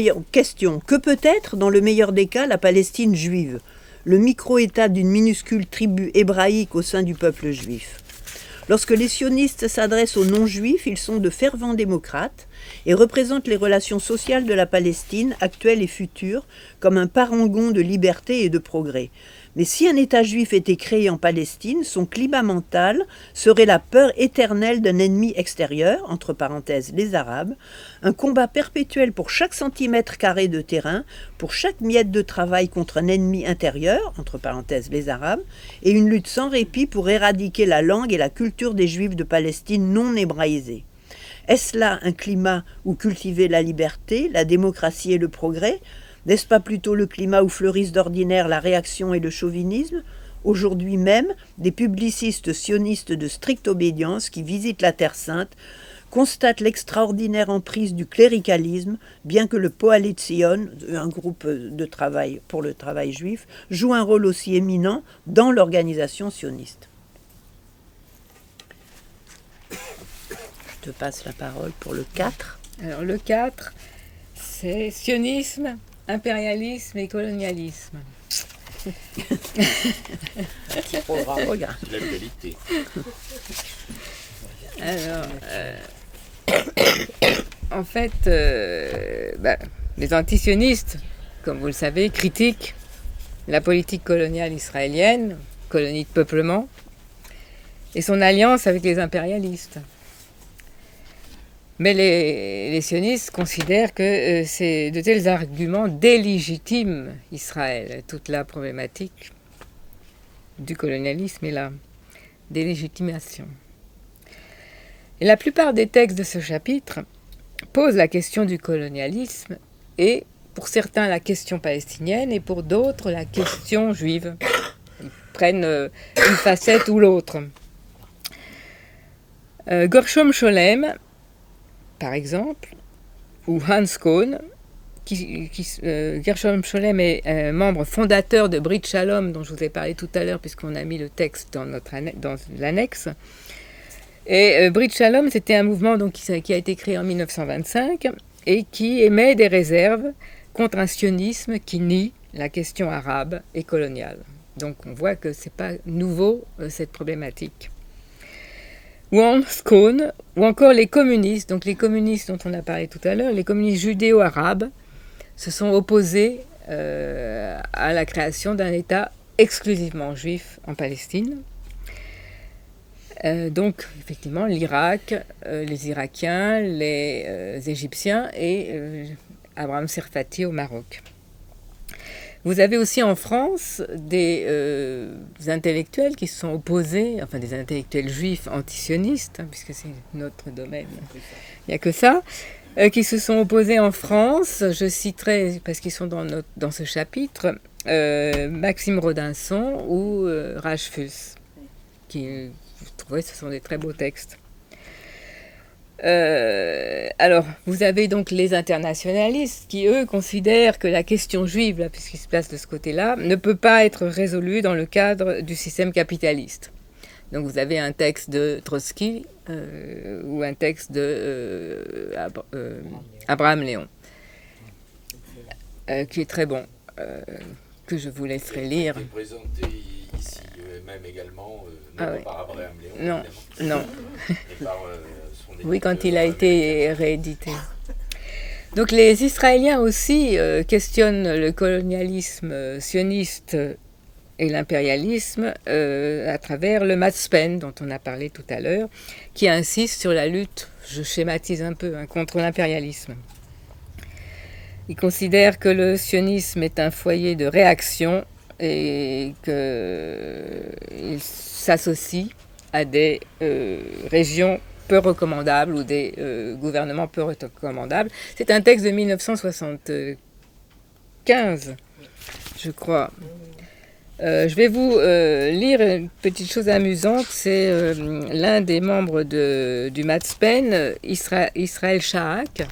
meilleur des cas la Palestine juive, le micro-État d'une minuscule tribu hébraïque au sein du peuple juif? Lorsque les sionistes s'adressent aux non-juifs, ils sont de fervents démocrates et représentent les relations sociales de la Palestine, actuelles et futures, comme un parangon de liberté et de progrès. Mais si un État juif était créé en Palestine, son climat mental serait la peur éternelle d'un ennemi extérieur, entre parenthèses les Arabes, un combat perpétuel pour chaque centimètre carré de terrain, pour chaque miette de travail contre un ennemi intérieur, entre parenthèses les Arabes, et une lutte sans répit pour éradiquer la langue et la culture des Juifs de Palestine non hébraïsés. Est-ce là un climat où cultiver la liberté, la démocratie et le progrès ? N'est-ce pas plutôt le climat où fleurissent d'ordinaire la réaction et le chauvinisme ? Aujourd'hui même, des publicistes sionistes de stricte obédience qui visitent la Terre Sainte constatent l'extraordinaire emprise du cléricalisme, bien que le Poalet Zion, un groupe de travail pour le travail juif, joue un rôle aussi éminent dans l'organisation sioniste. Je te passe la parole pour le 4. Alors le 4, c'est sionisme, impérialisme et colonialisme. Regarde. La qualité. Alors, en fait, les antisionistes, comme vous le savez, critiquent la politique coloniale israélienne, colonie de peuplement, et son alliance avec les impérialistes. Mais les sionistes considèrent que de tels arguments délégitiment Israël. Toute la problématique du colonialisme est la délégitimation. Et la plupart des textes de ce chapitre posent la question du colonialisme et, pour certains, la question palestinienne et pour d'autres, la question juive. Ils prennent une facette ou l'autre. Gershom Scholem, par exemple, ou Hans Kohn, Gershom Scholem est membre fondateur de Brit Shalom, dont je vous ai parlé tout à l'heure, puisqu'on a mis le texte dans l'annexe. Et Brit Shalom, c'était un mouvement donc, qui a été créé en 1925 et qui émet des réserves contre un sionisme qui nie la question arabe et coloniale. Donc on voit que ce n'est pas nouveau, cette problématique. Ou Hans Kohn, ou encore les communistes, donc les communistes dont on a parlé tout à l'heure, les communistes judéo-arabes, se sont opposés à la création d'un État exclusivement juif en Palestine. Donc, effectivement, l'Irak, les Irakiens, les Égyptiens et Abraham Serfati au Maroc. Vous avez aussi en France des intellectuels qui se sont opposés, enfin des intellectuels juifs antisionistes, puisque c'est notre domaine, il n'y a que ça, qui se sont opposés en France. Je citerai, parce qu'ils sont dans ce chapitre, Maxime Rodinson ou Rachfus, qui, vous trouvez, ce sont des très beaux textes. Alors, vous avez donc les internationalistes qui, eux, considèrent que la question juive, là, puisqu'ils se placent de ce côté-là, ne peut pas être résolue dans le cadre du système capitaliste. Donc, vous avez un texte de Trotsky ou un texte de Abraham Léon, qui est très bon. que je vous laisserai lire. Qui est présenté ici, même également, non Ah ouais. par Abraham Léon, Non, évidemment, non. mais par son éditeur. Oui, quand il a été réédité. Donc les Israéliens aussi questionnent le colonialisme sioniste et l'impérialisme à travers le Matzpen, dont on a parlé tout à l'heure, qui insiste sur la lutte, je schématise un peu, contre l'impérialisme. Ils considèrent que le sionisme est un foyer de réaction et qu'il s'associe à des régions peu recommandables ou des gouvernements peu recommandables. C'est un texte de 1975, je crois. Je vais vous lire une petite chose amusante. C'est l'un des membres du Matzpen, Israël Shahak,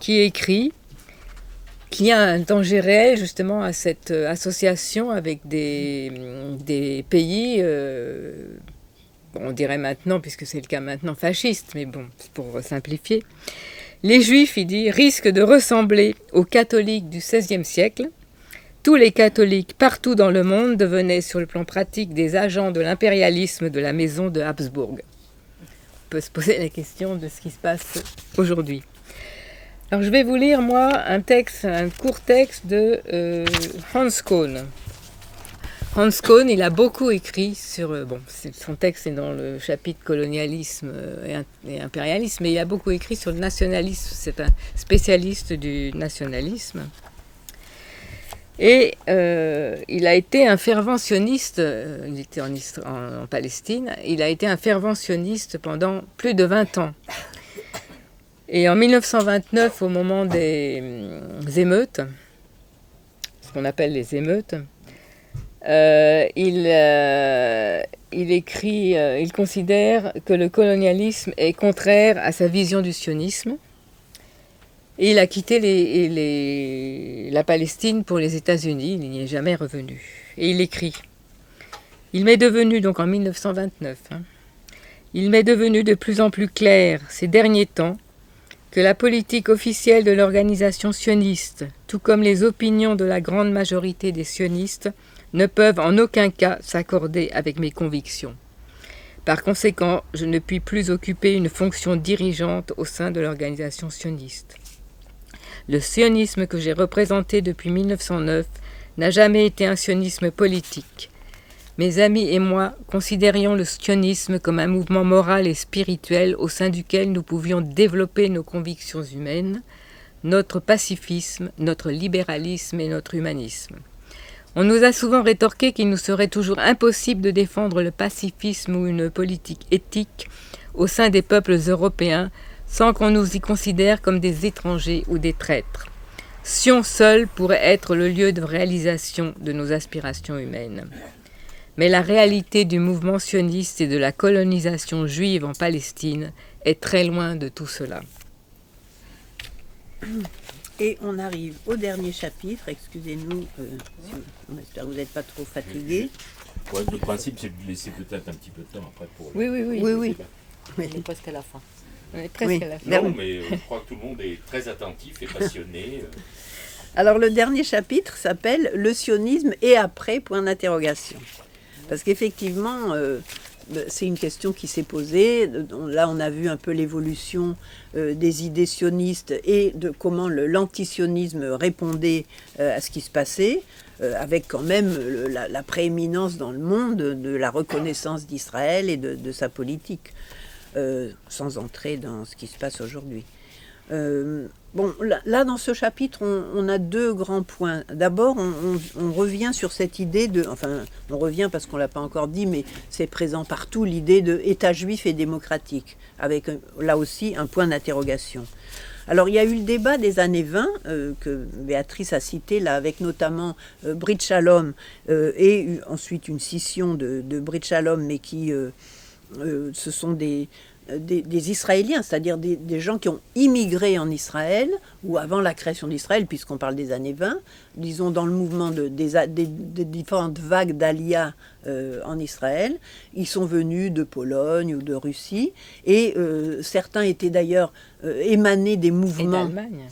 qui écrit qu'il y a un danger réel justement à cette association avec des pays, on dirait maintenant, puisque c'est le cas maintenant, fascistes, mais bon, pour simplifier. Les Juifs, il dit, risquent de ressembler aux catholiques du XVIe siècle. Tous les catholiques partout dans le monde devenaient sur le plan pratique des agents de l'impérialisme de la maison de Habsbourg. On peut se poser la question de ce qui se passe aujourd'hui. Alors je vais vous lire, moi, un court texte de Hans Kohn. Hans Kohn, il a beaucoup écrit sur... son texte est dans le chapitre colonialisme et impérialisme, mais il a beaucoup écrit sur le nationalisme. C'est un spécialiste du nationalisme. Et il a été un fervent sioniste, il était en Palestine, il a été un fervent sioniste pendant plus de 20 ans. Et en 1929, au moment des émeutes, ce qu'on appelle les émeutes, il considère que le colonialisme est contraire à sa vision du sionisme. Et il a quitté la Palestine pour les États-Unis, il n'y est jamais revenu. Et il écrit, il m'est devenu, donc en 1929, il m'est devenu de plus en plus clair ces derniers temps que la politique officielle de l'organisation sioniste, tout comme les opinions de la grande majorité des sionistes, ne peuvent en aucun cas s'accorder avec mes convictions. Par conséquent, je ne puis plus occuper une fonction dirigeante au sein de l'organisation sioniste. Le sionisme que j'ai représenté depuis 1909 n'a jamais été un sionisme politique. Mes amis et moi considérions le sionisme comme un mouvement moral et spirituel au sein duquel nous pouvions développer nos convictions humaines, notre pacifisme, notre libéralisme et notre humanisme. On nous a souvent rétorqué qu'il nous serait toujours impossible de défendre le pacifisme ou une politique éthique au sein des peuples européens sans qu'on nous y considère comme des étrangers ou des traîtres. Sion seul pourrait être le lieu de réalisation de nos aspirations humaines. Mais la réalité du mouvement sioniste et de la colonisation juive en Palestine est très loin de tout cela. Et on arrive au dernier chapitre, excusez-nous, on espère que vous n'êtes pas trop fatigués. Ouais, le principe, c'est de laisser peut-être un petit peu de temps après pour... Oui. Oui. On est presque à la fin. On est presque à la fin. Non, mais je crois que tout le monde est très attentif et passionné. Alors le dernier chapitre s'appelle « Le sionisme et après ?» point d'interrogation. Parce qu'effectivement, c'est une question qui s'est posée. Là, on a vu un peu l'évolution des idées sionistes et de comment l'antisionisme répondait à ce qui se passait, avec quand même la prééminence dans le monde de la reconnaissance d'Israël et de sa politique, sans entrer dans ce qui se passe aujourd'hui. Là, dans ce chapitre, on a deux grands points. D'abord, on revient sur cette idée de... Enfin, on revient parce qu'on ne l'a pas encore dit, mais c'est présent partout, l'idée d'État juif et démocratique, avec là aussi un point d'interrogation. Alors, il y a eu le débat des années 20, que Béatrice a cité, là, avec notamment Brit Shalom, et ensuite une scission de Brit Shalom, mais qui... ce sont des Israéliens, c'est-à-dire des gens qui ont immigré en Israël, ou avant la création d'Israël, puisqu'on parle des années 20, disons dans le mouvement des différentes vagues d'Aliyah en Israël. Ils sont venus de Pologne ou de Russie, et certains étaient d'ailleurs émanés des mouvements... Et d'Allemagne.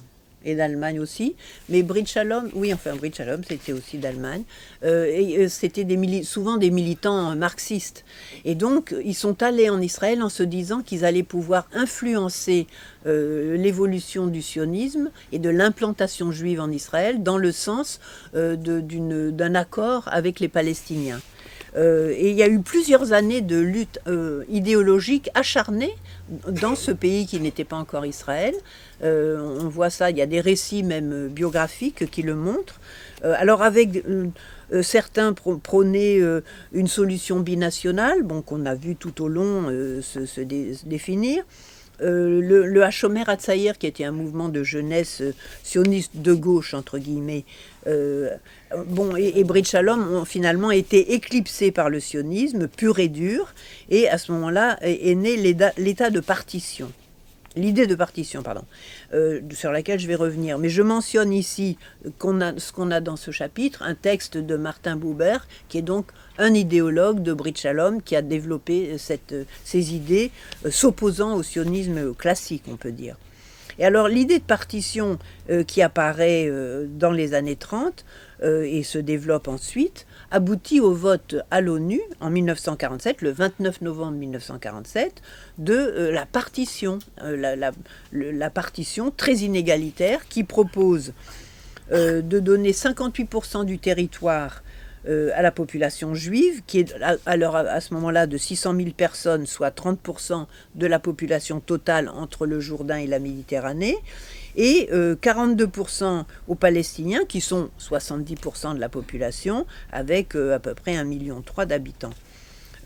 et d'Allemagne aussi, mais Brit Shalom, Brit Shalom, c'était aussi d'Allemagne, c'était souvent des militants marxistes. Et donc, ils sont allés en Israël en se disant qu'ils allaient pouvoir influencer l'évolution du sionisme et de l'implantation juive en Israël dans le sens d'un accord avec les Palestiniens. Et il y a eu plusieurs années de lutte idéologique acharnée dans ce pays qui n'était pas encore Israël. On voit ça, il y a des récits même biographiques qui le montrent. Alors avec certains prônaient une solution binationale, qu'on a vu tout au long se définir. Le Hashomer Hatzair, qui était un mouvement de jeunesse sioniste de gauche, entre guillemets, et Brit Shalom ont finalement été éclipsés par le sionisme pur et dur, et à ce moment-là est né l'état de partition. L'idée de partition, sur laquelle je vais revenir. Mais je mentionne ici ce qu'on a dans ce chapitre, un texte de Martin Buber, qui est donc un idéologue de Brit Shalom, qui a développé ces idées s'opposant au sionisme classique, on peut dire. Et alors l'idée de partition qui apparaît dans les années 30 et se développe ensuite, aboutit au vote à l'ONU en 1947, le 29 novembre 1947, de la partition, la partition très inégalitaire qui propose de donner 58% du territoire à la population juive, qui est à ce moment-là de 600 000 personnes, soit 30% de la population totale entre le Jourdain et la Méditerranée, et 42% aux Palestiniens, qui sont 70% de la population, avec à peu près 1,3 million d'habitants.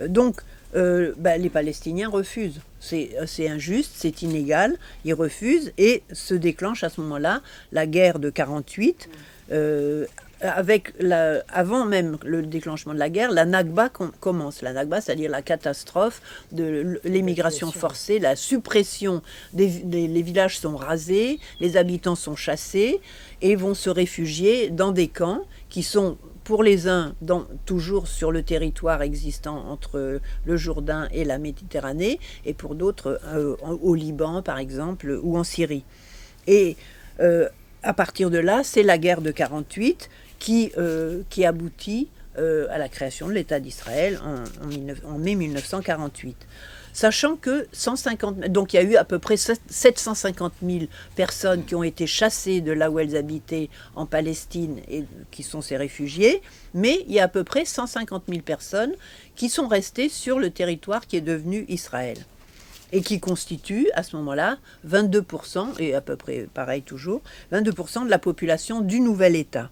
Donc, les Palestiniens refusent. C'est injuste, c'est inégal, ils refusent, et se déclenche à ce moment-là la guerre de 48, avant même le déclenchement de la guerre, la Nakba commence. La Nakba, c'est-à-dire la catastrophe de l'émigration forcée, la suppression les villages sont rasés, les habitants sont chassés et vont se réfugier dans des camps qui sont, pour les uns, toujours sur le territoire existant entre le Jourdain et la Méditerranée, et pour d'autres au Liban, par exemple, ou en Syrie. Et à partir de là, c'est la guerre de 48 qui aboutit à la création de l'État d'Israël en mai 1948. Sachant que donc il y a eu à peu près 750 000 personnes qui ont été chassées de là où elles habitaient en Palestine et qui sont ces réfugiés, mais il y a à peu près 150 000 personnes qui sont restées sur le territoire qui est devenu Israël et qui constituent à ce moment-là 22%, et à peu près pareil toujours, 22% de la population du nouvel État.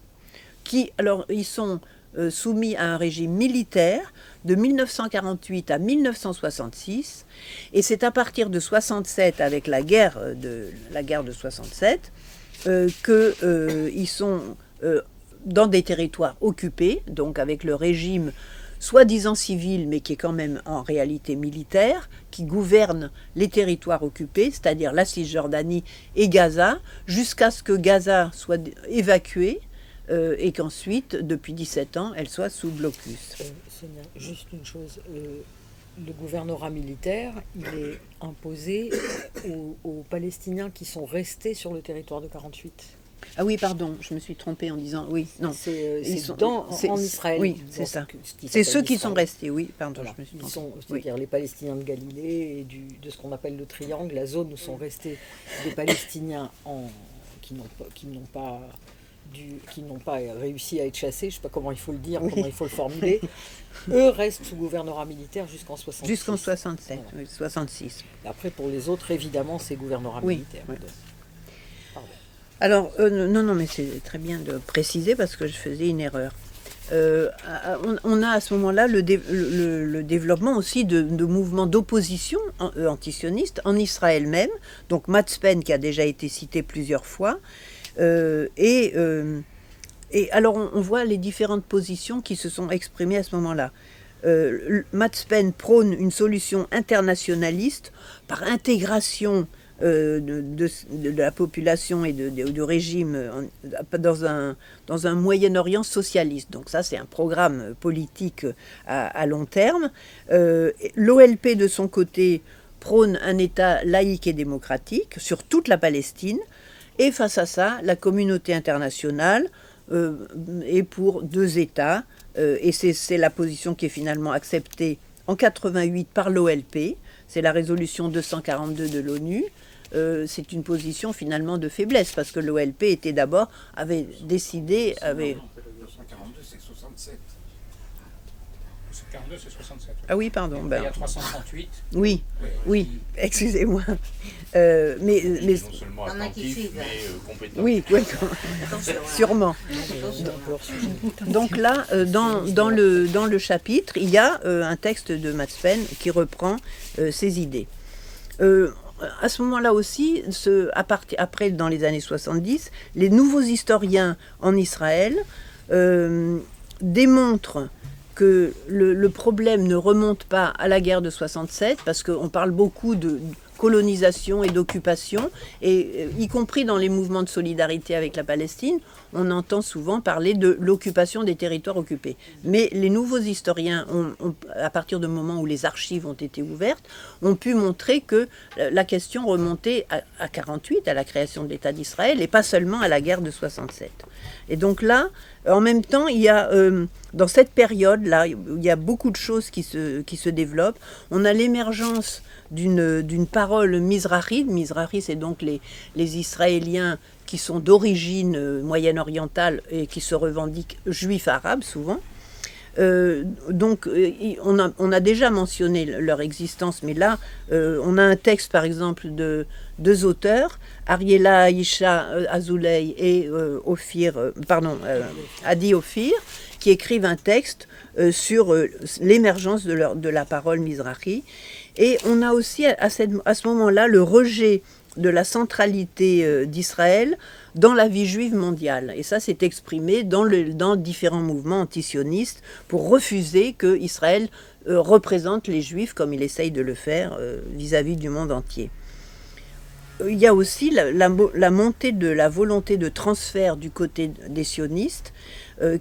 Ils sont soumis à un régime militaire de 1948 à 1966, et c'est à partir de 67, avec la guerre de 67, qu'ils sont dans des territoires occupés, donc avec le régime soi-disant civil, mais qui est quand même en réalité militaire, qui gouverne les territoires occupés, c'est-à-dire la Cisjordanie et Gaza, jusqu'à ce que Gaza soit évacuée, et qu'ensuite, depuis 17 ans, elle soit sous blocus. Sonia, juste une chose, le gouvernorat militaire, il est imposé aux Palestiniens qui sont restés sur le territoire de 48. Ah oui, pardon, je me suis trompée en disant oui. Non, en Israël. Oui, c'est ça. C'est ceux qui sont restés, oui, pardon, voilà. Je me suis trompée. C'est-à-dire les Palestiniens de Galilée et de ce qu'on appelle le triangle, la zone où sont restés des Palestiniens qui n'ont pas réussi à être chassés, je ne sais pas comment il faut le dire, comment il faut le formuler. Eux restent sous gouvernorat militaire jusqu'en 66. Jusqu'en 67, voilà. 66. Après, pour les autres, évidemment, c'est gouvernorat militaire. Oui. Alors, non, mais c'est très bien de préciser parce que je faisais une erreur. On a à ce moment-là le développement aussi de mouvements d'opposition antisionistes en Israël même. Donc, Matzpen, qui a déjà été cité plusieurs fois. Et alors, on voit les différentes positions qui se sont exprimées à ce moment-là. Matzpen prône une solution internationaliste par intégration de la population et du régime dans un Moyen-Orient socialiste. Donc ça, c'est un programme politique à long terme. L'OLP, de son côté, prône un État laïque et démocratique sur toute la Palestine. Et face à ça, la communauté internationale est pour 2 États, et c'est la position qui est finalement acceptée en 88 par l'OLP, c'est la résolution 242 de l'ONU. C'est une position finalement de faiblesse, parce que l'OLP avait décidé... Non, 242, c'est 67. 42, c'est 67. Ah oui, pardon. Il y a 338. Oui, excusez-moi. Mais Non seulement Il y en a qui attentif, suivent. mais compétent. oui, sûrement. Donc là, dans le chapitre, il y a un texte de Max Penn qui reprend ces idées. À ce moment-là aussi, après, dans les années 70, les nouveaux historiens en Israël démontrent que le problème ne remonte pas à la guerre de 67, parce qu'on parle beaucoup de colonisation et d'occupation, et y compris dans les mouvements de solidarité avec la Palestine, on entend souvent parler de l'occupation des territoires occupés. Mais les nouveaux historiens, à partir du moment où les archives ont été ouvertes, ont pu montrer que la question remontait à 48, à la création de l'État d'Israël, et pas seulement à la guerre de 67. Et donc là, en même temps, il y a, dans cette période-là, il y a beaucoup de choses qui se développent. On a l'émergence d'une parole mizrahi. Mizrahi, c'est donc les Israéliens qui sont d'origine moyen-orientale et qui se revendiquent juifs arabes, souvent. Donc, on a déjà mentionné leur existence, mais là, on a un texte, par exemple, de 2 auteurs, Ariela Aisha Azoulay et Adi Ophir, qui écrivent un texte sur l'émergence de la parole mizrahi. Et on a aussi, à ce moment-là, le rejet de la centralité d'Israël dans la vie juive mondiale. Et ça s'est exprimé dans différents mouvements antisionistes pour refuser que Israël représente les juifs comme il essaye de le faire vis-à-vis du monde entier. Il y a aussi la montée de la volonté de transfert du côté des sionistes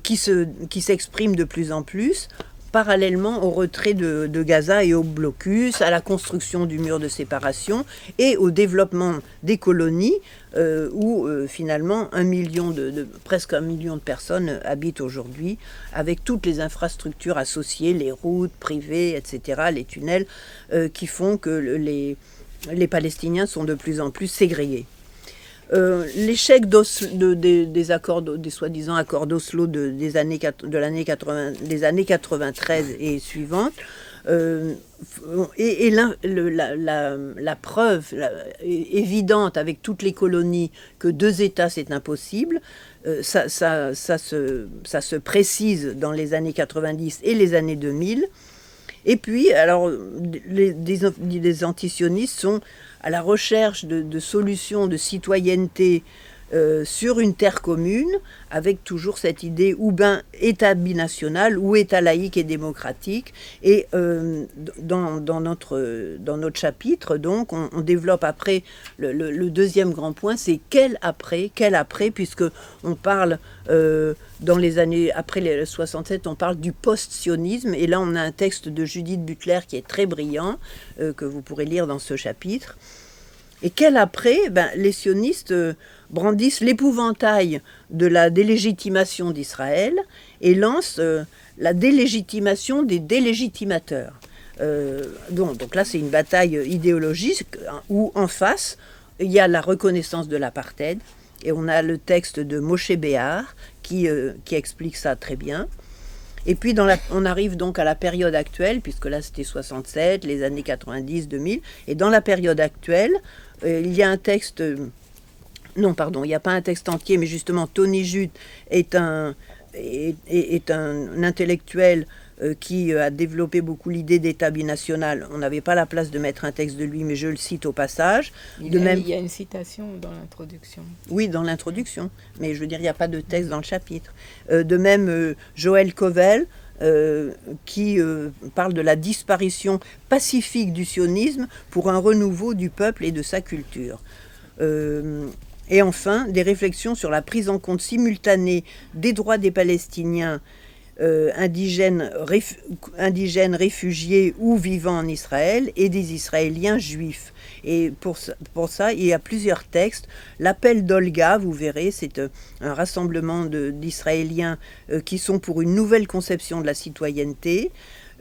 qui s'exprime de plus en plus, parallèlement au retrait de Gaza et au blocus, à la construction du mur de séparation et au développement des colonies où finalement presque 1 million de personnes habitent aujourd'hui, avec toutes les infrastructures associées, les routes privées, etc., les tunnels, qui font que les Palestiniens sont de plus en plus ségrégés. L'échec des accords, des soi-disant accords d'Oslo des années 93 et suivantes, et la preuve évidente avec toutes les colonies que 2 États c'est impossible, ça se précise dans les années 90 et les années 2000. Et puis, alors, les antisionistes sont à la recherche de solutions de citoyenneté sur une terre commune, avec toujours cette idée ou bien État binational ou État laïque et démocratique. Et dans notre chapitre, donc, on développe après le deuxième grand point, c'est quel après, puisque on parle dans les années après les 67, on parle du post-sionisme, et là on a un texte de Judith Butler qui est très brillant, que vous pourrez lire dans ce chapitre. Et quel après, les sionistes brandissent l'épouvantail de la délégitimation d'Israël et lancent la délégitimation des délégitimateurs. Donc là, c'est une bataille idéologique où en face, il y a la reconnaissance de l'apartheid, et on a le texte de Moshe Béar qui explique ça très bien. Et puis on arrive donc à la période actuelle, puisque là c'était 67, les années 90, 2000, et dans la période actuelle, il y a un texte... Non, pardon, il n'y a pas un texte entier, mais justement, Tony Judt est un intellectuel qui a développé beaucoup l'idée d'État binational. On n'avait pas la place de mettre un texte de lui, mais je le cite au passage. Il y a une citation dans l'introduction. Oui, dans l'introduction, mais je veux dire, il n'y a pas de texte dans le chapitre. De même, Joël Kovel, qui parle de la disparition pacifique du sionisme pour un renouveau du peuple et de sa culture. Et enfin, des réflexions sur la prise en compte simultanée des droits des Palestiniens indigènes réfugiés ou vivant en Israël et des Israéliens juifs. Et pour ça, il y a plusieurs textes. L'appel d'Olga, vous verrez, c'est un rassemblement d'Israéliens qui sont pour une nouvelle conception de la citoyenneté.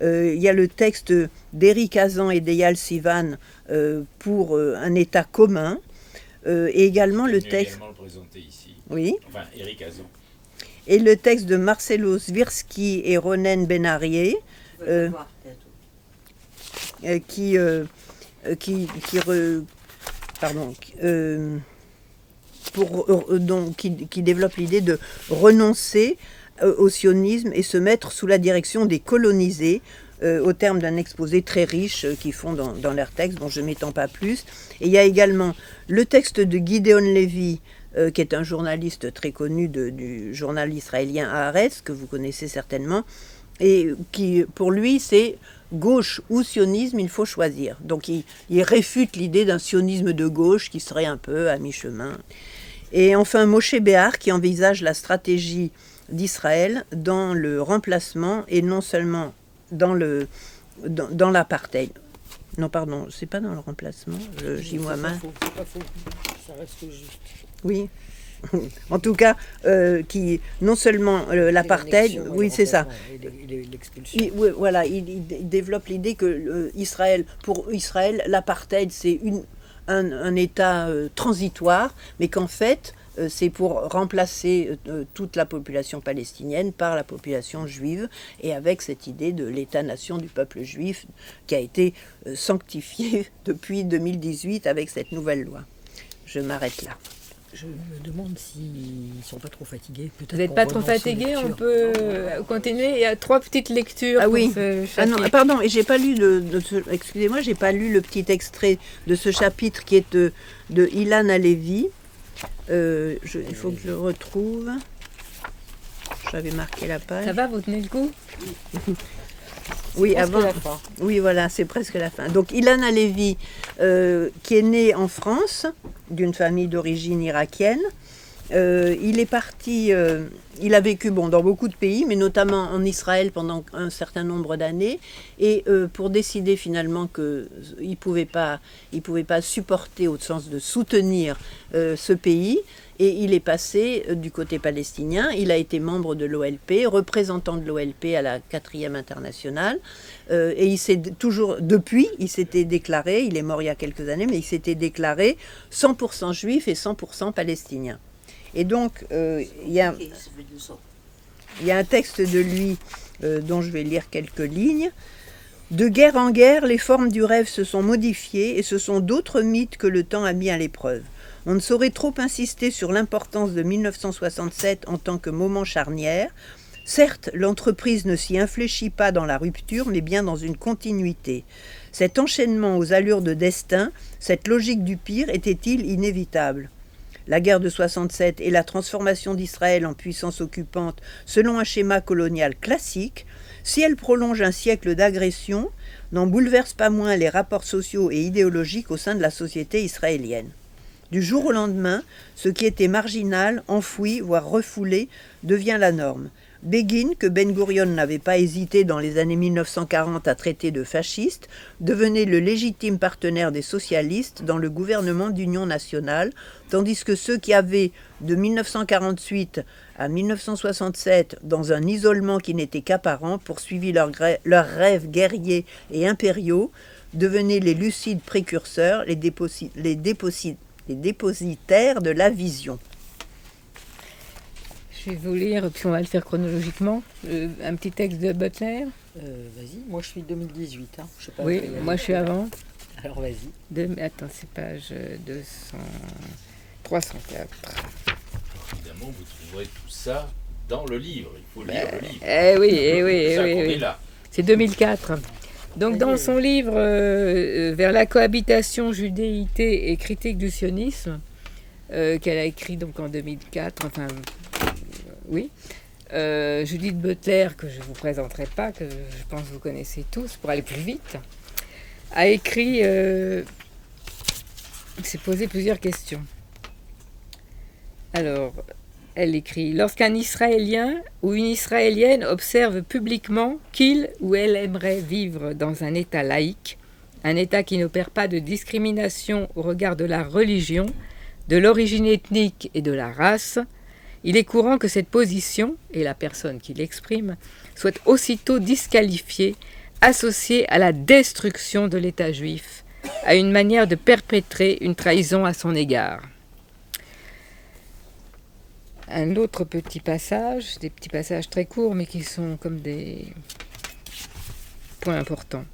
Il y a le texte d'Éric Hazan et d'Eyal Sivan pour un État commun. Et également le texte... également le présenter ici. Oui. Enfin, Éric Hazan. Et le texte de Marcelo Swirsky et Ronen Benarié, qui développe l'idée de renoncer au sionisme et se mettre sous la direction des colonisés, au terme d'un exposé très riche qu'ils font dans leurs textes, dont je ne m'étends pas plus. Et il y a également le texte de Gideon Levy, qui est un journaliste très connu du journal israélien Haaretz, que vous connaissez certainement, et qui, pour lui, c'est gauche ou sionisme, il faut choisir. Donc il réfute l'idée d'un sionisme de gauche qui serait un peu à mi-chemin. Et enfin, Moshe Béhar, qui envisage la stratégie d'Israël dans le remplacement et non seulement dans l'apartheid. Non, pardon, c'est pas dans le remplacement, j'y vois mal. C'est pas faux, ça reste juste. Oui. En tout cas, qui non seulement l'apartheid, oui, c'est ça. L'expulsion. Voilà, il développe l'idée que pour Israël, l'apartheid, c'est un État transitoire, mais qu'en fait, c'est pour remplacer toute la population palestinienne par la population juive, et avec cette idée de l'État-nation du peuple juif qui a été sanctifié depuis 2018 avec cette nouvelle loi. Je m'arrête là. Je me demande s'ils ne sont pas trop fatigués. Vous n'êtes pas trop fatigué, on peut continuer. Il y a 3 petites lectures. Ah oui. Non, pardon, et j'ai pas lu excusez-moi, j'ai pas lu le petit extrait de ce chapitre qui est de Ilan Halevi. Il faut que je le retrouve. J'avais marqué la page. Ça va, vous tenez le coup? Oui, presque avant. La fin. Oui, voilà, c'est presque la fin. Donc Ilan Halevi, qui est né en France, d'une famille d'origine irakienne. Il est parti, il a vécu dans beaucoup de pays, mais notamment en Israël pendant un certain nombre d'années, et pour décider finalement qu'il ne pouvait pas supporter, au sens de soutenir ce pays, et il est passé du côté palestinien. Il a été membre de l'OLP, représentant de l'OLP à la 4e internationale, et il s'était déclaré, il est mort il y a quelques années, mais il s'était déclaré 100% juif et 100% palestinien. Et donc, il y a un texte de lui dont je vais lire quelques lignes. De guerre en guerre, les formes du rêve se sont modifiées et ce sont d'autres mythes que le temps a mis à l'épreuve. On ne saurait trop insister sur l'importance de 1967 en tant que moment charnière. Certes, l'entreprise ne s'y infléchit pas dans la rupture, mais bien dans une continuité. Cet enchaînement aux allures de destin, cette logique du pire, était-il inévitable ? La guerre de 67 et la transformation d'Israël en puissance occupante selon un schéma colonial classique, si elle prolonge un siècle d'agression, n'en bouleverse pas moins les rapports sociaux et idéologiques au sein de la société israélienne. Du jour au lendemain, ce qui était marginal, enfoui, voire refoulé, devient la norme. Begin, que Ben Gurion n'avait pas hésité dans les années 1940 à traiter de fasciste, devenait le légitime partenaire des socialistes dans le gouvernement d'union nationale, tandis que ceux qui avaient, de 1948 à 1967, dans un isolement qui n'était qu'apparent, poursuivi leurs rêves guerriers et impériaux, devenaient les lucides précurseurs, les dépositaires de la vision. Je vais vous lire, puis on va le faire chronologiquement, un petit texte de Butler. Vas-y, moi je suis 2018. Hein. Je sais pas, oui, moi je suis avant. Alors vas-y. Attends, c'est page 304. Évidemment, vous trouverez tout ça dans le livre. Il faut lire le livre. Oui. C'est 2004. Donc dans son livre Vers la cohabitation, judéité et critique du sionisme, qu'elle a écrit donc en 2004, Judith Butler, que je ne vous présenterai pas, que je pense que vous connaissez tous pour aller plus vite, a écrit, s'est posé plusieurs questions. Alors, elle écrit « Lorsqu'un Israélien ou une Israélienne observe publiquement qu'il ou elle aimerait vivre dans un État laïque, un État qui n'opère pas de discrimination au regard de la religion, de l'origine ethnique et de la race, il est courant que cette position, et la personne qui l'exprime, soit aussitôt disqualifiée, associée à la destruction de l'État juif, à une manière de perpétrer une trahison à son égard. » Un autre petit passage, des petits passages très courts, mais qui sont comme des points importants.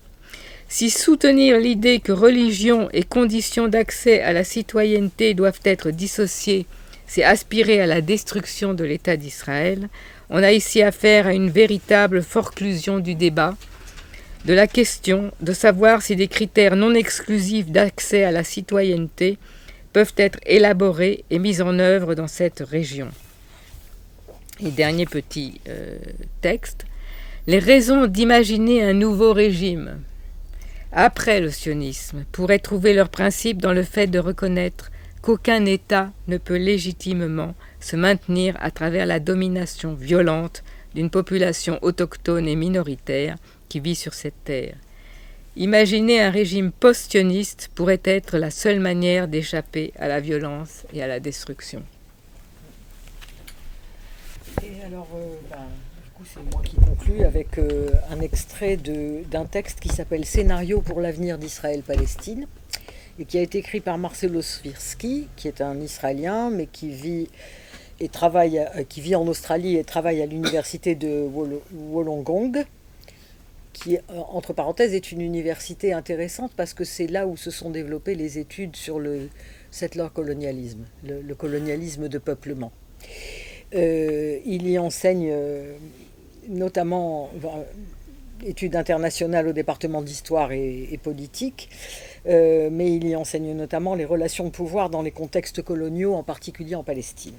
Si soutenir l'idée que religion et conditions d'accès à la citoyenneté doivent être dissociées, c'est aspirer à la destruction de l'État d'Israël, on a ici affaire à une véritable forclusion du débat, de la question de savoir si des critères non exclusifs d'accès à la citoyenneté peuvent être élaborés et mis en œuvre dans cette région. Et dernier petit texte, les raisons d'imaginer un nouveau régime après le sionisme pourraient trouver leur principe dans le fait de reconnaître qu'aucun État ne peut légitimement se maintenir à travers la domination violente d'une population autochtone et minoritaire qui vit sur cette terre. Imaginer un régime post-sioniste pourrait être la seule manière d'échapper à la violence et à la destruction. Et alors, du coup, c'est moi qui conclue avec un extrait d'un texte qui s'appelle « Scénario pour l'avenir d'Israël-Palestine » et qui a été écrit par Marcelo Swirsky, qui est un Israélien, mais qui vit en Australie et travaille à l'université de Wollongong, qui, entre parenthèses, est une université intéressante parce que c'est là où se sont développées les études sur le settler colonialisme, le colonialisme de peuplement. Il y enseigne notamment études internationales au département d'histoire et politique, mais il y enseigne notamment les relations de pouvoir dans les contextes coloniaux, en particulier en Palestine.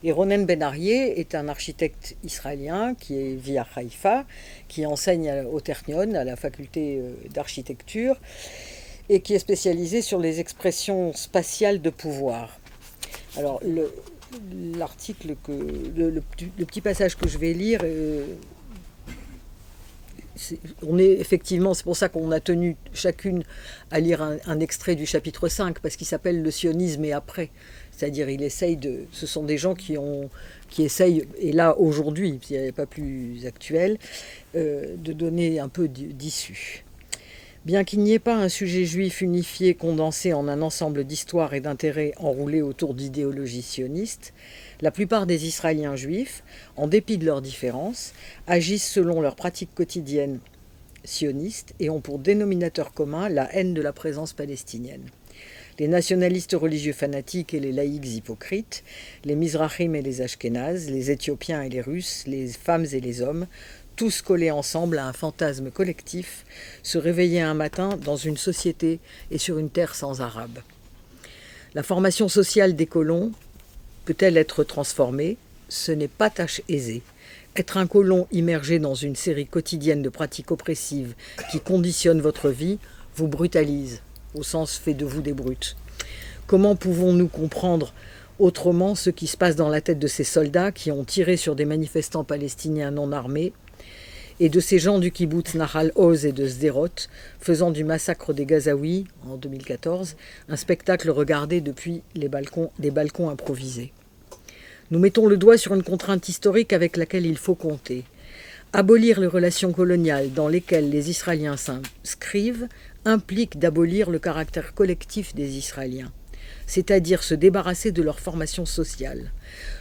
Et Ronen Ben-Arieh est un architecte israélien qui vit à Haïfa, qui enseigne au Ternion, à la faculté d'architecture, et qui est spécialisé sur les expressions spatiales de pouvoir. Alors, l'article le petit passage que je vais lire, c'est pour ça qu'on a tenu chacune à lire un extrait du chapitre 5, parce qu'il s'appelle « Le sionisme et après ». C'est-à-dire, ce sont des gens qui essayent, et là aujourd'hui, s'il n'y avait pas plus actuel, de donner un peu d'issue. Bien qu'il n'y ait pas un sujet juif unifié condensé en un ensemble d'histoires et d'intérêts enroulés autour d'idéologies sionistes, la plupart des Israéliens juifs, en dépit de leurs différences, agissent selon leurs pratiques quotidiennes sionistes et ont pour dénominateur commun la haine de la présence palestinienne. Les nationalistes religieux fanatiques et les laïcs hypocrites, les Mizrahim et les Ashkénazes, les Éthiopiens et les Russes, les femmes et les hommes, tous collés ensemble à un fantasme collectif, se réveillaient un matin dans une société et sur une terre sans Arabes. La formation sociale des colons peut-elle être transformée? Ce n'est pas tâche aisée. Être un colon immergé dans une série quotidienne de pratiques oppressives qui conditionnent votre vie vous brutalise, au sens fait de vous des brutes. Comment pouvons-nous comprendre autrement ce qui se passe dans la tête de ces soldats qui ont tiré sur des manifestants palestiniens non armés et de ces gens du kibbutz Nahal Oz et de Sderot, faisant du massacre des Gazaouis, en 2014, un spectacle regardé depuis des balcons improvisés. Nous mettons le doigt sur une contrainte historique avec laquelle il faut compter. Abolir les relations coloniales dans lesquelles les Israéliens s'inscrivent implique d'abolir le caractère collectif des Israéliens, c'est-à-dire se débarrasser de leur formation sociale.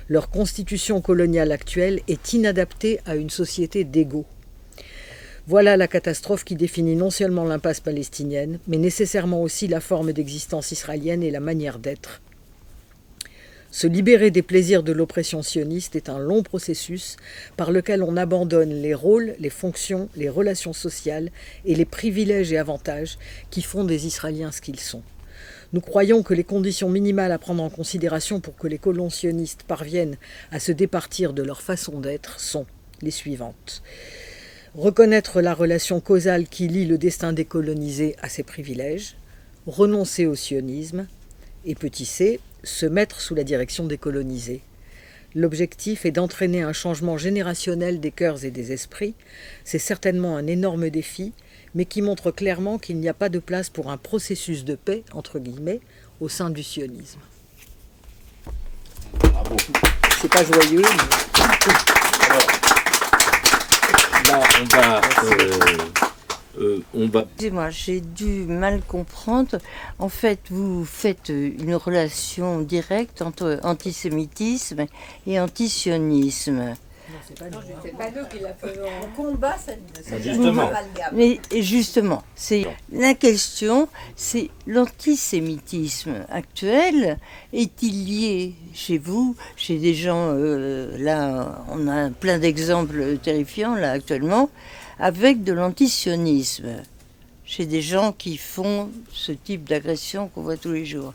Leur constitution coloniale actuelle est inadaptée à une société d'égaux. Voilà la catastrophe qui définit non seulement l'impasse palestinienne, mais nécessairement aussi la forme d'existence israélienne et la manière d'être. Se libérer des plaisirs de l'oppression sioniste est un long processus par lequel on abandonne les rôles, les fonctions, les relations sociales et les privilèges et avantages qui font des Israéliens ce qu'ils sont. Nous croyons que les conditions minimales à prendre en considération pour que les colons sionistes parviennent à se départir de leur façon d'être sont les suivantes. Reconnaître la relation causale qui lie le destin des colonisés à ses privilèges, renoncer au sionisme, et petit c, se mettre sous la direction des colonisés. L'objectif est d'entraîner un changement générationnel des cœurs et des esprits. C'est certainement un énorme défi, mais qui montre clairement qu'il n'y a pas de place pour un processus de paix, entre guillemets, au sein du sionisme. Bravo. C'est pas joyeux, mais... Alors, là, on va Excusez-moi, j'ai dû mal comprendre. En fait, vous faites une relation directe entre antisémitisme et antisionisme. C'est pas nous qui l'a fait. On combat cette Justement. amalgame. Mais justement, c'est la question, c'est l'antisémitisme actuel est-il lié chez vous, chez des gens là, on a plein d'exemples terrifiants là actuellement, avec de l'antisionisme, chez des gens qui font ce type d'agression qu'on voit tous les jours.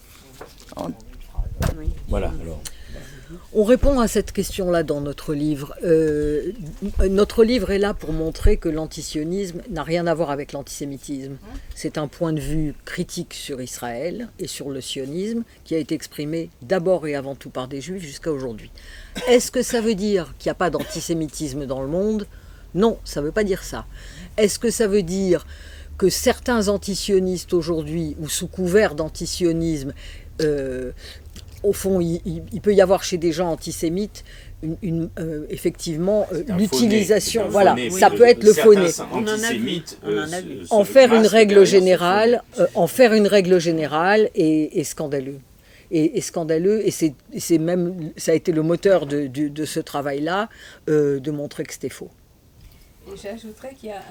Voilà, alors. On répond à cette question-là dans notre livre. Notre livre est là pour montrer que l'antisionisme n'a rien à voir avec l'antisémitisme. C'est un point de vue critique sur Israël et sur le sionisme qui a été exprimé d'abord et avant tout par des juifs jusqu'à aujourd'hui. Est-ce que ça veut dire qu'il n'y a pas d'antisémitisme dans le monde ? Non, ça ne veut pas dire ça. Est-ce que ça veut dire que certains antisionistes aujourd'hui, ou sous couvert d'antisionisme, au fond, il peut y avoir chez des gens antisémites effectivement l'utilisation. Voilà, ça peut être le fauné. On en a vu. En faire une règle générale, est scandaleux. Et scandaleux, et c'est même, ça a été le moteur de ce travail-là, de montrer que c'était faux. Et j'ajouterais qu'il y a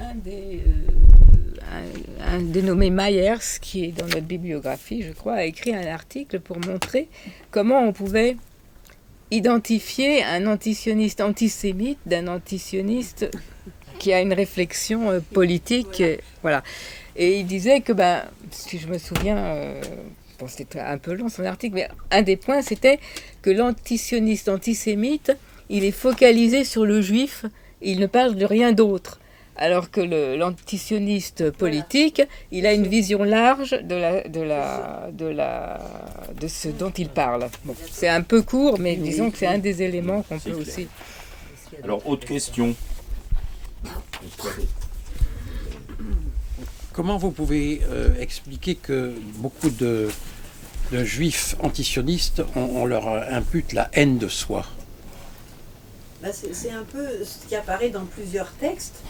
un dénommé Myers, qui est dans notre bibliographie, je crois, a écrit un article pour montrer comment on pouvait identifier un antisioniste antisémite d'un antisioniste qui a une réflexion politique. Voilà. Et il disait que, si je me souviens, c'était un peu long son article, mais un des points, c'était que l'antisioniste antisémite, il est focalisé sur le juif, il ne parle de rien d'autre. Alors que l'antisioniste politique, il a une vision large de ce dont il parle. Bon, c'est un peu court, mais disons que c'est un des éléments qu'on peut aussi... Alors, autre question. Comment vous pouvez expliquer que beaucoup de juifs antisionistes, on leur impute la haine de soi ? C'est un peu ce qui apparaît dans plusieurs textes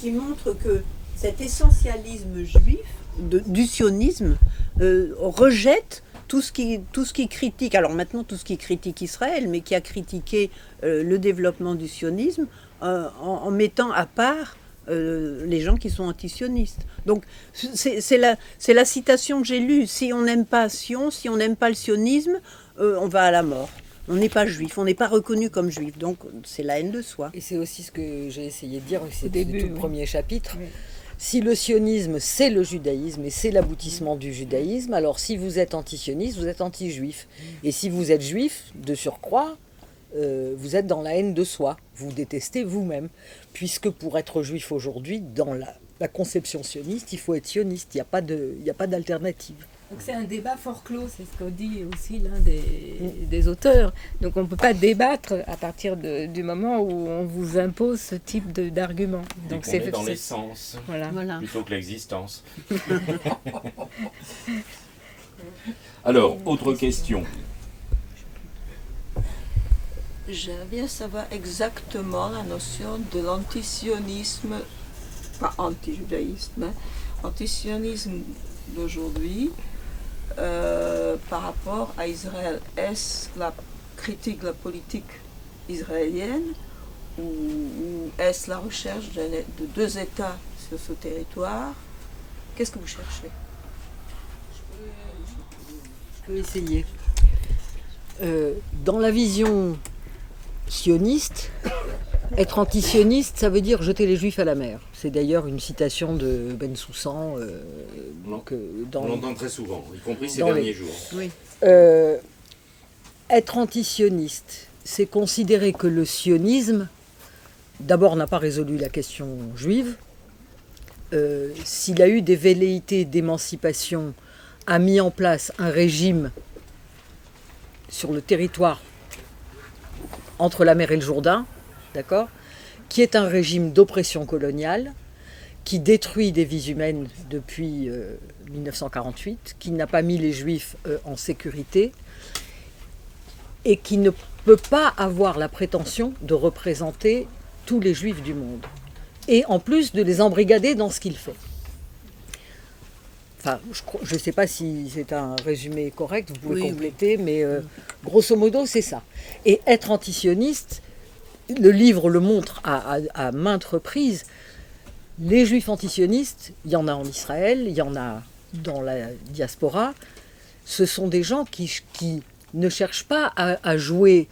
qui montrent que cet essentialisme juif du sionisme rejette tout ce qui critique, alors maintenant tout ce qui critique Israël, mais qui a critiqué le développement du sionisme en mettant à part les gens qui sont antisionistes. Donc c'est la citation que j'ai lue. Si on n'aime pas Sion, si on n'aime pas le sionisme, on va à la mort. On n'est pas juif, on n'est pas reconnu comme juif, donc c'est la haine de soi. Et c'est aussi ce que j'ai essayé de dire au début, tout premier chapitre. Oui. Si le sionisme, c'est le judaïsme et c'est l'aboutissement du judaïsme, alors si vous êtes antisioniste, vous êtes anti-juif. Et si vous êtes juif, de surcroît, vous êtes dans la haine de soi. Vous détestez vous-même. Puisque pour être juif aujourd'hui, dans la conception sioniste, il faut être sioniste. Il n'y a pas d'alternative. Donc c'est un débat fort clos, c'est ce qu'au dit aussi l'un des auteurs. Donc on ne peut pas débattre à partir du moment où on vous impose ce type d'argument. Donc c'est dans l'essence, voilà. Plutôt que l'existence. Alors, autre question. J'aimerais bien savoir exactement la notion de l'antisionisme, pas anti-judaïsme, antisionisme d'aujourd'hui. Par rapport à Israël, est-ce la critique de la politique israélienne ou est-ce la recherche de deux États sur ce territoire? Qu'est-ce que vous cherchez? Je peux essayer. Dans la vision sioniste, être antisioniste, ça veut dire jeter les juifs à la mer. C'est d'ailleurs une citation de Ben Soussan. On l'entend très souvent, y compris ces derniers jours. Oui. Être antisioniste, c'est considérer que le sionisme, d'abord, n'a pas résolu la question juive. S'il a eu des velléités d'émancipation, a mis en place un régime sur le territoire entre la mer et le Jourdain, d'accord, qui est un régime d'oppression coloniale, qui détruit des vies humaines depuis 1948, qui n'a pas mis les Juifs en sécurité et qui ne peut pas avoir la prétention de représenter tous les Juifs du monde. Et en plus de les embrigader dans ce qu'il fait. Enfin, je ne sais pas si c'est un résumé correct, vous pouvez compléter, mais grosso modo, c'est ça. Et être antisioniste, le livre le montre à maintes reprises, les Juifs antisionistes, il y en a en Israël, il y en a dans la diaspora, ce sont des gens qui ne cherchent pas à jouer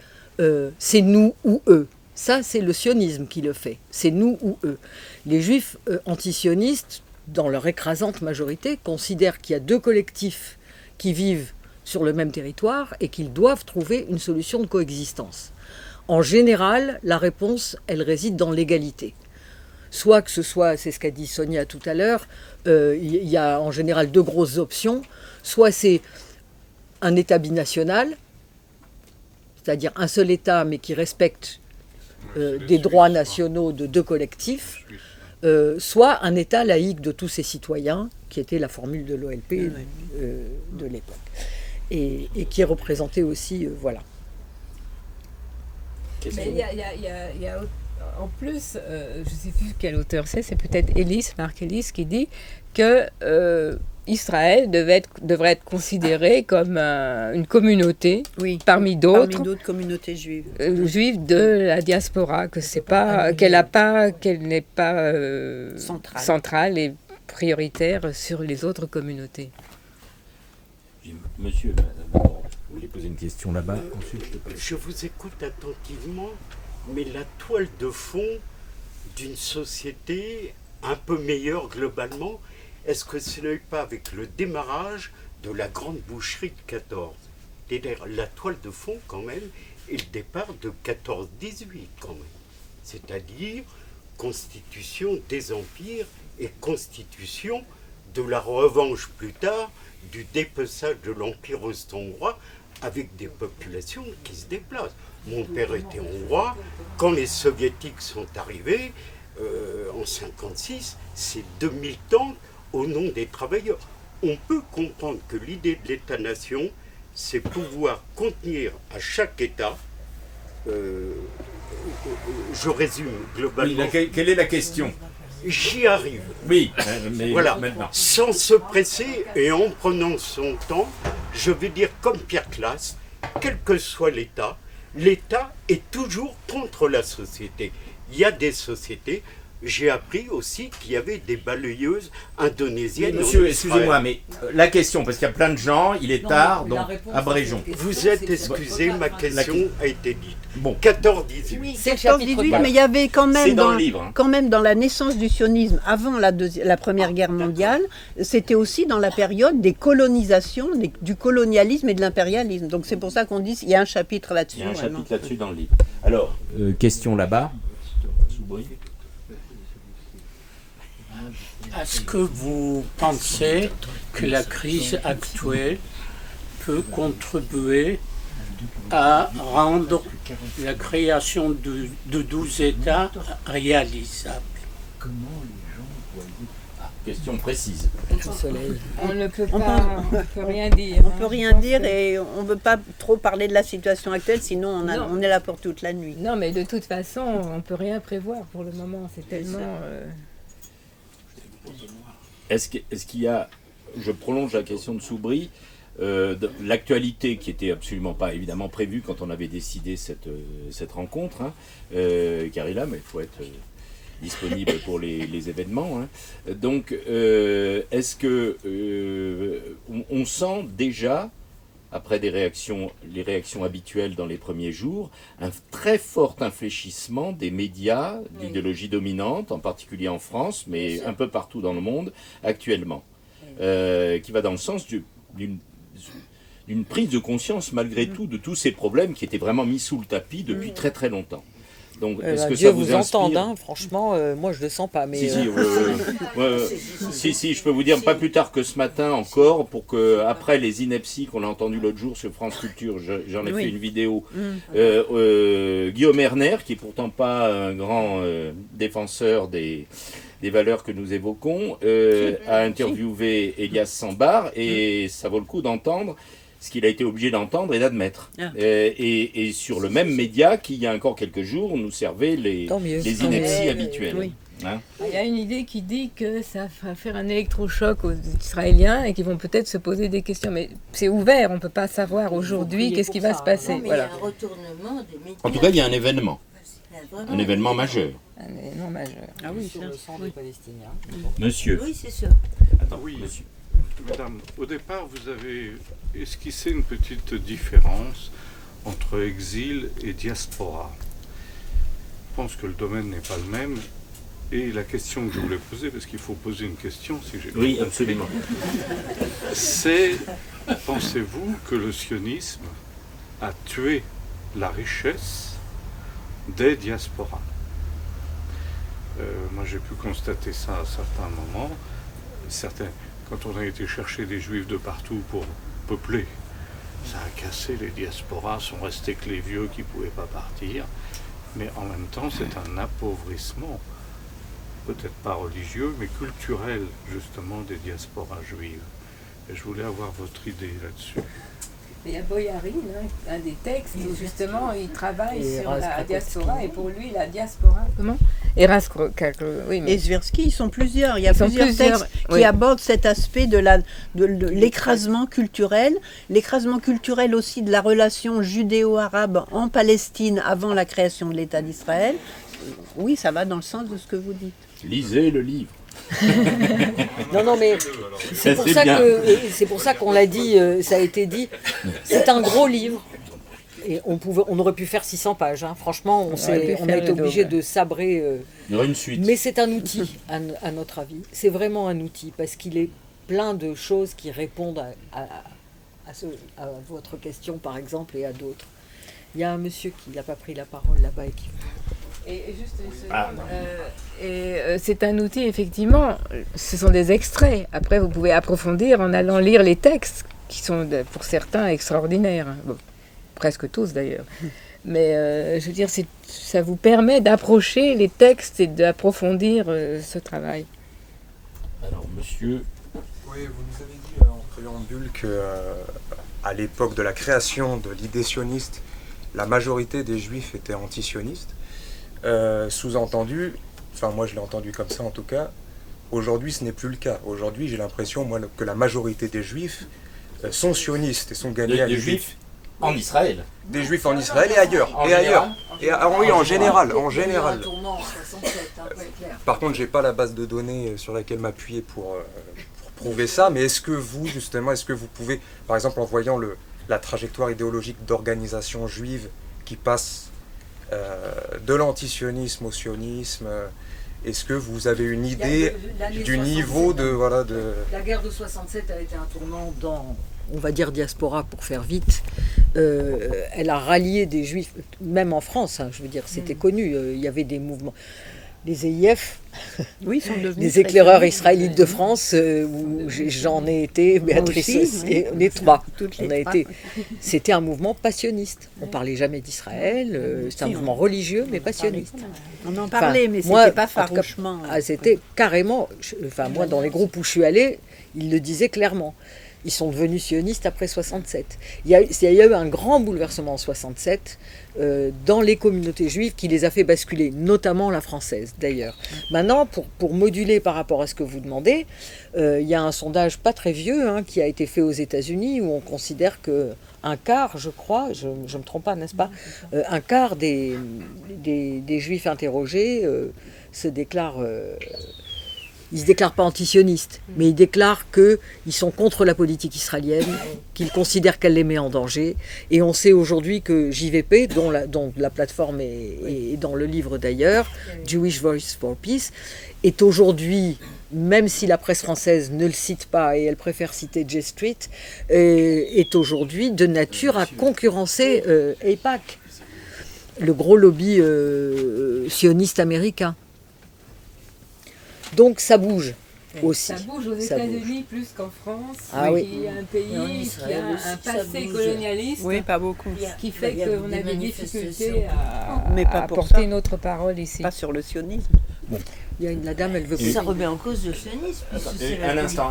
c'est nous ou eux. Ça, c'est le sionisme qui le fait. C'est nous ou eux. Les Juifs antisionistes, dans leur écrasante majorité, considèrent qu'il y a deux collectifs qui vivent sur le même territoire et qu'ils doivent trouver une solution de coexistence. En général, la réponse, elle réside dans l'égalité. Soit que ce soit, c'est ce qu'a dit Sonia tout à l'heure, il y a en général deux grosses options. Soit c'est un État binational, c'est-à-dire un seul État mais qui respecte des droits nationaux de deux collectifs, soit un État laïque de tous ses citoyens, qui était la formule de l'OLP de l'époque, et qui est représenté aussi, voilà. Mais il y a en plus, je ne sais plus quel auteur c'est peut-être Marc Ellis, qui dit que Israël devrait être considéré comme une communauté parmi d'autres communautés juives. Juives de la diaspora, que c'est pas qu'elle n'est pas centrale et prioritaire sur les autres communautés. Monsieur, vous voulez poser une question là-bas? Je vous écoute attentivement, mais la toile de fond d'une société un peu meilleure globalement, est-ce que ce n'est pas avec le démarrage de la grande boucherie de 14? C'est-à-dire la toile de fond quand même est le départ de 14-18 quand même. C'est-à-dire constitution des empires et constitution de la revanche plus tard du dépeçage de l'empire austro-hongrois avec des populations qui se déplacent. Mon père était hongrois. Quand les soviétiques sont arrivés, en 1956, c'est 2000 ans au nom des travailleurs. On peut comprendre que l'idée de l'État-nation, c'est pouvoir contenir à chaque État, je résume globalement. Oui, quelle est la question? J'y arrive. Oui, mais voilà. Maintenant. Sans se presser et en prenant son temps, je vais dire comme Pierre Classe, quel que soit l'État est toujours contre la société. Il y a des sociétés. J'ai appris aussi qu'il y avait des balayeuses indonésiennes. Monsieur, excusez-moi, mais la question, parce qu'il y a plein de gens, il est tard, donc abrégeons. Vous êtes excusé, ma question a été dite. Bon. 14-18. Oui, 14-18, mais il y avait quand même, quand même dans la naissance du sionisme, avant la Première Guerre mondiale, c'était aussi dans la période des colonisations, du colonialisme et de l'impérialisme. Donc c'est pour ça qu'on dit qu'il y a un chapitre là-dessus. Il y a un chapitre là-dessus dans le livre. Alors, question là-bas. Est-ce que vous pensez que la crise actuelle peut contribuer à rendre la création de 12 États réalisable? Question précise. On ne peut pas, on peut rien dire. On peut rien dire et on ne veut pas trop parler de la situation actuelle, sinon on est là pour toute la nuit. Non, mais de toute façon, on ne peut rien prévoir pour le moment. C'est tellement... Est-ce qu'il y a, je prolonge la question de Soubry, l'actualité qui était absolument pas évidemment prévue quand on avait décidé cette rencontre, hein, car il mais il faut être disponible pour les événements. Hein. Donc, est-ce que on sent déjà, après les réactions habituelles dans les premiers jours, un très fort infléchissement des médias, l'idéologie dominante, en particulier en France, mais un peu partout dans le monde actuellement, qui va dans le sens d'une prise de conscience malgré tout de tous ces problèmes qui étaient vraiment mis sous le tapis depuis très très longtemps. Donc, est-ce que Dieu ça vous vous inspire? entende, hein, franchement, moi je le sens pas. Mais si, je peux vous dire, pas plus tard que ce matin encore, pour que, après les inepties qu'on a entendues l'autre jour sur France Culture, j'en ai fait une vidéo, Guillaume Erner, qui est pourtant pas un grand défenseur des valeurs que nous évoquons, a interviewé Elias Sambar, et ça vaut le coup d'entendre ce qu'il a été obligé d'entendre et d'admettre. Et sur le même média qui, il y a encore quelques jours, nous servait les inepties habituelles. Oui. Hein? Il y a une idée qui dit que ça va faire un électrochoc aux Israéliens et qu'ils vont peut-être se poser des questions. Mais c'est ouvert, on ne peut pas savoir aujourd'hui qu'est-ce qui va se passer. Non, mais voilà. il y a un retournement des médias. En tout cas, il y a un événement. Un événement majeur. Un événement majeur. Ah oui, sur le sang des Palestiniens. Monsieur. Oui, c'est ça. Attends, Oui. monsieur. Madame, au départ, vous avez esquissé une petite différence entre exil et diaspora. Je pense que le domaine n'est pas le même. Et la question que je voulais poser, parce qu'il faut poser une question, si j'ai bien Oui, compris, absolument. c'est, pensez-vous que le sionisme a tué la richesse des diasporas? Moi, j'ai pu constater ça à certains moments. Quand on a été chercher des juifs de partout pour peupler, ça a cassé, les diasporas sont restés que les vieux qui ne pouvaient pas partir. Mais en même temps, c'est un appauvrissement, peut-être pas religieux, mais culturel, justement, des diasporas juives. Et je voulais avoir votre idée là-dessus. Il y a Boyarin, un des textes où justement il travaille sur la diaspora, et pour lui la diaspora. Comment? Oui, mais... Et Zversky, ils sont plusieurs. Il y a plusieurs textes qui oui. abordent cet aspect de l'écrasement culturel aussi de la relation judéo-arabe en Palestine avant la création de l'État d'Israël. Oui, ça va dans le sens de ce que vous dites. Lisez le livre. Non, mais c'est pour ça qu'on l'a dit, ça a été dit. C'est un gros livre. Et on aurait pu faire 600 pages. Hein. Franchement, on a été obligé de sabrer. Il y aura une suite. Mais c'est un outil, à notre avis. C'est vraiment un outil parce qu'il est plein de choses qui répondent à votre question, par exemple, et à d'autres. Il y a un monsieur qui n'a pas pris la parole là-bas et qui... Et juste une seconde, c'est un outil, effectivement, ce sont des extraits. Après, vous pouvez approfondir en allant lire les textes, qui sont pour certains extraordinaires. Bon, presque tous d'ailleurs. Mais je veux dire, ça vous permet d'approcher les textes et d'approfondir ce travail. Alors, monsieur... Oui, vous nous avez dit en préambule qu'à l'époque de la création de l'idée sioniste, la majorité des juifs étaient anti-sionistes. Sous-entendu, enfin moi je l'ai entendu comme ça en tout cas, aujourd'hui ce n'est plus le cas. Aujourd'hui j'ai l'impression moi que la majorité des juifs sont sionistes et sont gagnés à des juifs en Israël. Des juifs en Israël et ailleurs. Oui, en général. Par contre j'ai pas la base de données sur laquelle m'appuyer pour prouver ça, mais est-ce que vous pouvez, par exemple en voyant la trajectoire idéologique d'organisation juive qui passe de l'antisionisme au sionisme, est-ce que vous avez une idée du niveau de... La guerre de 67 a été un tournant dans, on va dire diaspora pour faire vite. Elle a rallié des juifs, même en France, hein, je veux dire, c'était connu, il y avait des mouvements. Les EIF, les éclaireurs israélites de France, où j'en ai été, Béatrice, les trois. C'était un mouvement passionniste. On ne parlait jamais d'Israël, c'était un mouvement religieux, mais passionniste. On en parlait, mais c'était pas farouchement. C'était carrément, moi dans les groupes où je suis allée, ils le disaient clairement. Ils sont devenus sionistes après 67. Il y a eu un grand bouleversement en 67 dans les communautés juives qui les a fait basculer, notamment la française d'ailleurs. Maintenant, pour moduler par rapport à ce que vous demandez, il y a un sondage pas très vieux qui a été fait aux États-Unis où on considère qu'un quart, je crois, je ne me trompe pas, n'est-ce pas, un quart des juifs interrogés se déclarent... Ils ne se déclarent pas antisionistes, mais ils déclarent qu'ils sont contre la politique israélienne, qu'ils considèrent qu'elle les met en danger. Et on sait aujourd'hui que JVP, dont la plateforme est dans le livre d'ailleurs, Jewish Voice for Peace, est aujourd'hui, même si la presse française ne le cite pas et elle préfère citer J Street, est aujourd'hui de nature à concurrencer AIPAC. le gros lobby sioniste américain. Donc ça bouge aussi. Ça bouge aux Ça États-Unis plus qu'en France, Ah oui. qui est un pays en qui Israël a aussi, un ça passé bouge. colonialiste, Oui, pas beaucoup. qui fait Il y a qu'on des a des manifestations. difficultés à, Mais pas à pour porter ça. notre parole ici. Pas sur le sionisme. Il y a la dame, elle veut Ça remet en cause le sionisme. puisque c'est la Un instant.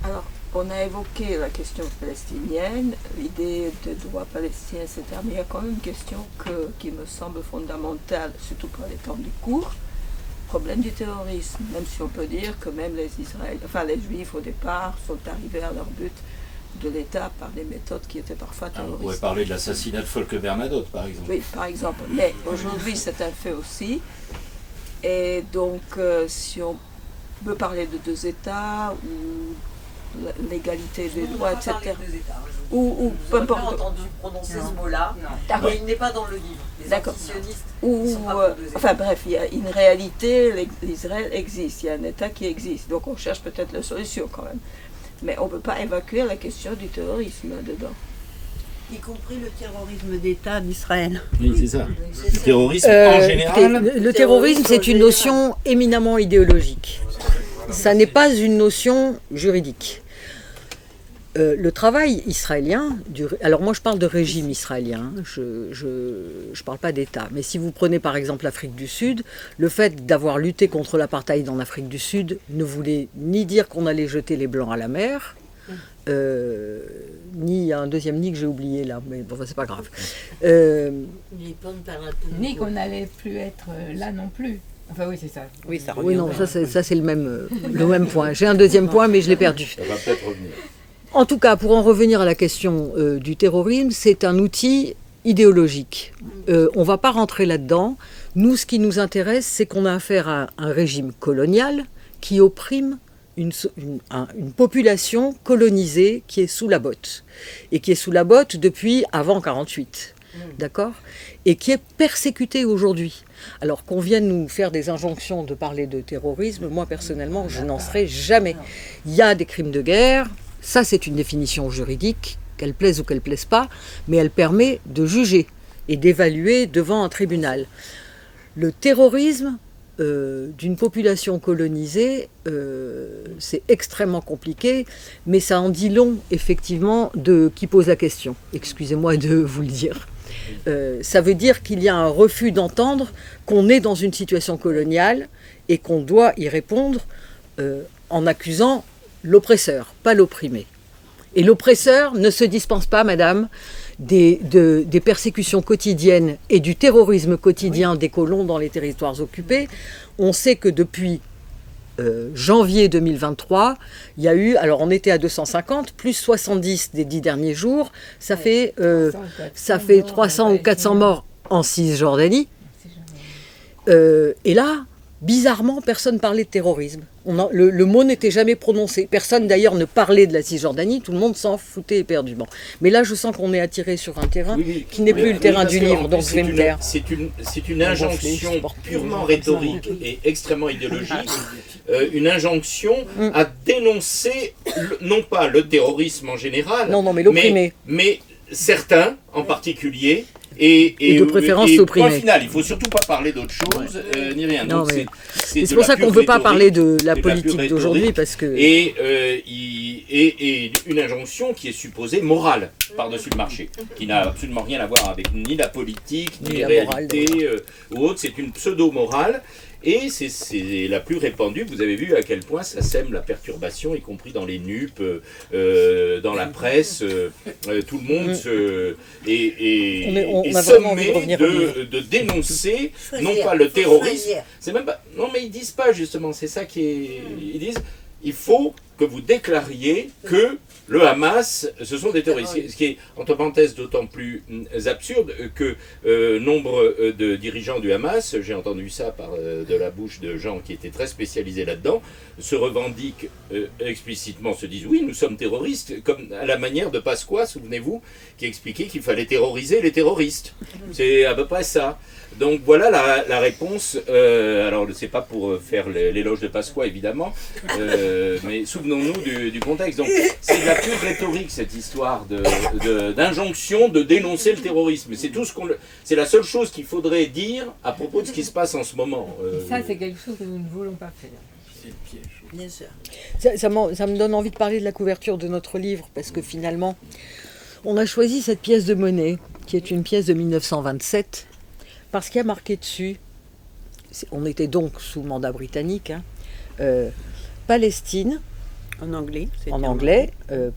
Alors, on a évoqué la question palestinienne, l'idée de droit palestinien, etc. Mais il y a quand même une question qui me semble fondamentale, surtout pour les temps du cours, problème du terrorisme. Même si on peut dire que même les Juifs au départ sont arrivés à leur but de l'État par des méthodes qui étaient parfois On terroristes. pourrait parler de l'assassinat de Folke Bernadotte, par exemple. Oui, par exemple. Mais aujourd'hui, c'est un fait aussi. Et donc, si on peut parler de deux États ou l'égalité des droits, etc. Ou peu importe. entendu prononcer ce mot-là, D'accord. mais il n'est pas dans le livre. Les D'accord. antisionistes Ou, sont pas pour deux États. enfin bref, il y a une réalité, l'Israël existe, il y a un État qui existe. Donc on cherche peut-être la solution quand même. Mais on ne peut pas évacuer la question du terrorisme là-dedans. Y compris le terrorisme d'État d'Israël. Oui, c'est ça. Le terrorisme en général. écoutez, le terrorisme, c'est une notion éminemment idéologique. Ça n'est pas une notion juridique. Le travail israélien, alors moi je parle de régime israélien, je parle pas d'État, mais si vous prenez par exemple l'Afrique du Sud, le fait d'avoir lutté contre l'apartheid en Afrique du Sud ne voulait ni dire qu'on allait jeter les Blancs à la mer, ni il y a un deuxième ni que j'ai oublié là, mais bon, c'est pas grave. Ni qu'on n'allait plus être là non plus. Enfin oui, c'est ça. Oui, ça Oui, non, ça c'est le même point. J'ai un deuxième point, mais je l'ai perdu. Ça va peut-être revenir. En tout cas, pour en revenir à la question du terrorisme, c'est un outil idéologique. On ne va pas rentrer là-dedans. Nous, ce qui nous intéresse, c'est qu'on a affaire à un régime colonial qui opprime une population colonisée qui est sous la botte. Et qui est sous la botte depuis avant 1948. D'accord ? Et qui est persécutée aujourd'hui. Alors qu'on vienne nous faire des injonctions de parler de terrorisme, moi personnellement, je n'en serai jamais. Il y a des crimes de guerre. Ça, c'est une définition juridique, qu'elle plaise ou qu'elle ne plaise pas, mais elle permet de juger et d'évaluer devant un tribunal. Le terrorisme d'une population colonisée, c'est extrêmement compliqué, mais ça en dit long, effectivement, qui pose la question. Excusez-moi de vous le dire. Ça veut dire qu'il y a un refus d'entendre qu'on est dans une situation coloniale et qu'on doit y répondre en accusant l'oppresseur, pas l'opprimé. Et l'oppresseur ne se dispense pas, madame, des persécutions quotidiennes et du terrorisme quotidien des colons dans les territoires occupés. On sait que depuis janvier 2023, il y a eu, alors on était à 250, plus 70 des 10 derniers jours, ça fait 300 ou 400 morts en Cisjordanie. Et là, bizarrement, personne ne parlait de terrorisme. Le mot n'était jamais prononcé. Personne d'ailleurs ne parlait de la Cisjordanie, tout le monde s'en foutait éperdument. Mais là, je sens qu'on est attiré sur un terrain qui n'est plus le terrain du livre, donc je vais me taire. C'est une injonction purement rhétorique et extrêmement idéologique, une injonction à dénoncer non pas le terrorisme en général, non, mais l'opprimé. Mais certains en particulier. Et de préférence point opprimé. final, il ne faut surtout pas parler d'autre chose, ni rien. Non, Donc c'est pour ça qu'on ne veut pas parler de la politique d'aujourd'hui, parce que... Et une injonction qui est supposée morale par-dessus le marché, qui n'a absolument rien à voir avec ni la politique, ni les réalités ou autre. C'est une pseudo-morale. Et c'est la plus répandue. Vous avez vu à quel point ça sème la perturbation, y compris dans les NUP, dans la presse. Tout le monde est sommé de dénoncer, non pas le terrorisme. C'est même pas. Non, mais ils disent pas justement. C'est ça qui est. Ils disent. Il faut que vous déclariez que le Hamas, ce sont des terroristes. Ce qui est, entre parenthèses, d'autant plus absurde que nombre de dirigeants du Hamas, j'ai entendu ça de la bouche de gens qui étaient très spécialisés là-dedans, se revendiquent explicitement, se disent oui, nous sommes terroristes, comme à la manière de Pasqua, souvenez-vous, qui expliquait qu'il fallait terroriser les terroristes. C'est à peu près ça. Donc voilà la réponse. Alors c'est pas pour faire l'éloge de Pasqua évidemment, mais souvenons-nous du contexte. Donc, c'est de la pure rhétorique, cette histoire d'injonction de dénoncer le terrorisme. C'est la seule chose qu'il faudrait dire à propos de ce qui se passe en ce moment. Et ça, c'est quelque chose que nous ne voulons pas faire. C'est le piège. Bien sûr. Ça me donne envie de parler de la couverture de notre livre, parce que finalement, on a choisi cette pièce de monnaie, qui est une pièce de 1927, parce qu'il y a marqué dessus, on était donc sous mandat britannique, Palestine, en anglais,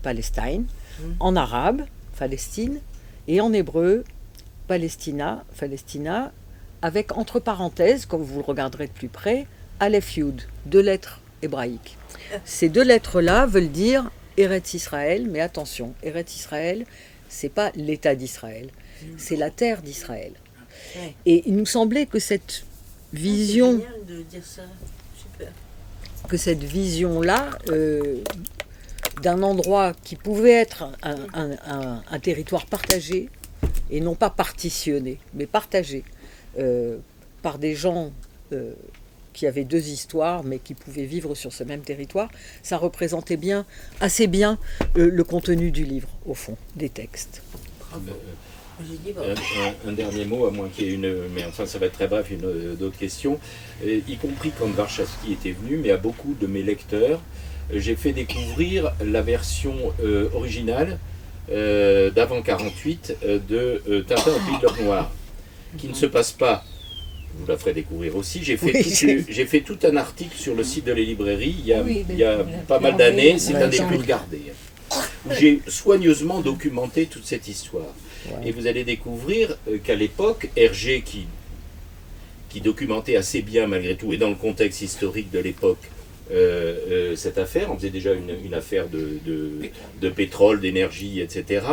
Palestine, en arabe, Palestine, et en hébreu, Palestina, avec entre parenthèses, comme vous le regarderez de plus près, Aleph Yud, 2 lettres hébraïques. Ces 2 lettres-là veulent dire Eretz Israël, mais attention, Eretz Israël, c'est pas l'État d'Israël, c'est la terre d'Israël. Ouais. Et il nous semblait que cette vision, C'est génial de dire ça. Super. que cette vision-là, d'un endroit qui pouvait être un territoire partagé, et non pas partitionné, mais partagé, par des gens qui avaient 2 histoires, mais qui pouvaient vivre sur ce même territoire, ça représentait assez bien le contenu du livre, au fond, des textes. Un dernier mot, à moins qu'il y ait mais enfin ça va être très bref, d'autres questions, y compris quand Warshawski était venu, mais à beaucoup de mes lecteurs, j'ai fait découvrir la version originale d'avant 48 de Tintin au pays de l'or noir, qui ne se passe pas. Je vous la ferai découvrir aussi. J'ai fait tout un article sur le site de les librairies il y a pas mal d'années. C'est un des plus regardés. Où j'ai soigneusement documenté toute cette histoire. Ouais. Et vous allez découvrir qu'à l'époque, Hergé, qui documentait assez bien malgré tout, et dans le contexte historique de l'époque, cette affaire, on faisait déjà une affaire de pétrole, d'énergie, etc.,